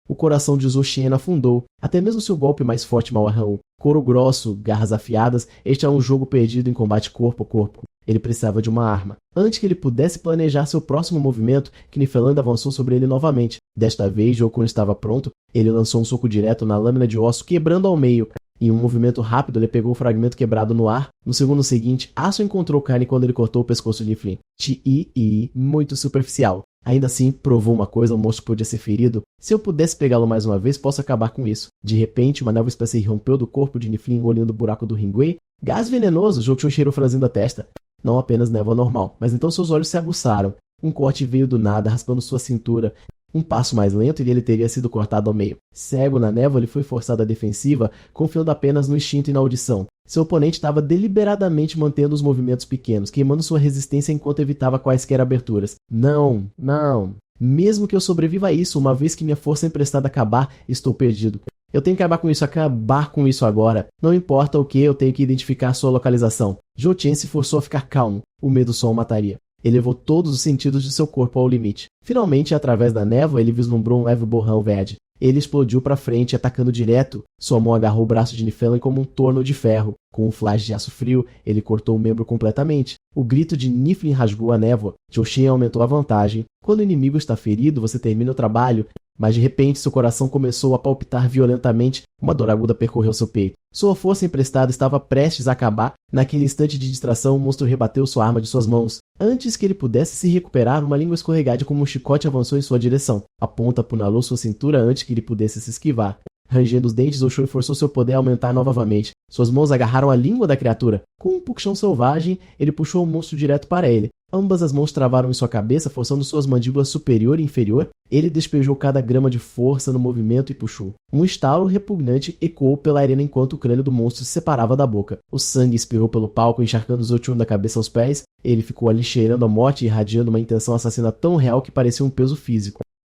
o coração de Zhou Xian afundou. Até mesmo seu golpe mais forte mal arranhou. Couro grosso, garras afiadas, este era um jogo perdido em combate corpo a corpo. Ele precisava de uma arma. Antes que ele pudesse planejar seu próximo movimento, Knifeland avançou sobre ele novamente. Desta vez, Zhou Kun estava pronto. Ele lançou um soco direto na lâmina de osso, quebrando ao meio. Em um movimento rápido, ele pegou o fragmento quebrado no ar. No segundo seguinte, Aço encontrou carne quando ele cortou o pescoço de Niflin. Muito superficial. Ainda assim, provou uma coisa, o monstro podia ser ferido. Se eu pudesse pegá-lo mais uma vez, posso acabar com isso. De repente, uma névoa espessa irrompeu do corpo de Niflin, engolindo o buraco do Ringwei. Gás venenoso, Zhou Qian cheirou franzindo a testa. Não apenas névoa normal, mas então seus olhos se aguçaram. Um corte veio do nada, raspando sua cintura. Um passo mais lento e ele teria sido cortado ao meio. Cego na névoa, ele foi forçado à defensiva, confiando apenas no instinto e na audição. Seu oponente estava deliberadamente mantendo os movimentos pequenos, queimando sua resistência enquanto evitava quaisquer aberturas. Não. Mesmo que eu sobreviva a isso, uma vez que minha força emprestada acabar, estou perdido. Eu tenho que acabar com isso agora. Não importa o que, eu tenho que identificar sua localização. Zhou Qian se forçou a ficar calmo. O medo só o mataria. Ele levou todos os sentidos de seu corpo ao limite. Finalmente, através da névoa, ele vislumbrou um leve borrão verde. Ele explodiu para frente, atacando direto. Sua mão agarrou o braço de Niflin como um torno de ferro. Com um flash de aço frio, ele cortou o membro completamente. O grito de Niflin rasgou a névoa. Zhou Qian aumentou a vantagem. Quando o inimigo está ferido, você termina o trabalho. Mas de repente seu coração começou a palpitar violentamente, uma dor aguda percorreu seu peito. Sua força emprestada estava prestes a acabar. Naquele instante de distração, o monstro rebateu sua arma de suas mãos. Antes que ele pudesse se recuperar, uma língua escorregada como um chicote avançou em sua direção. A ponta apunhalou sua cintura antes que ele pudesse se esquivar. Rangendo os dentes, Zhou Qian forçou seu poder a aumentar novamente. Suas mãos agarraram a língua da criatura. Com um puxão selvagem, ele puxou o monstro direto para ele. Ambas as mãos travaram em sua cabeça, forçando suas mandíbulas superior e inferior. Ele despejou cada grama de força no movimento e puxou. Um estalo repugnante ecoou pela arena enquanto o crânio do monstro se separava da boca. O sangue espirrou pelo palco, encharcando Zhou Qian da cabeça aos pés. Ele ficou ali cheirando a morte e irradiando uma intenção assassina tão real que parecia um peso físico.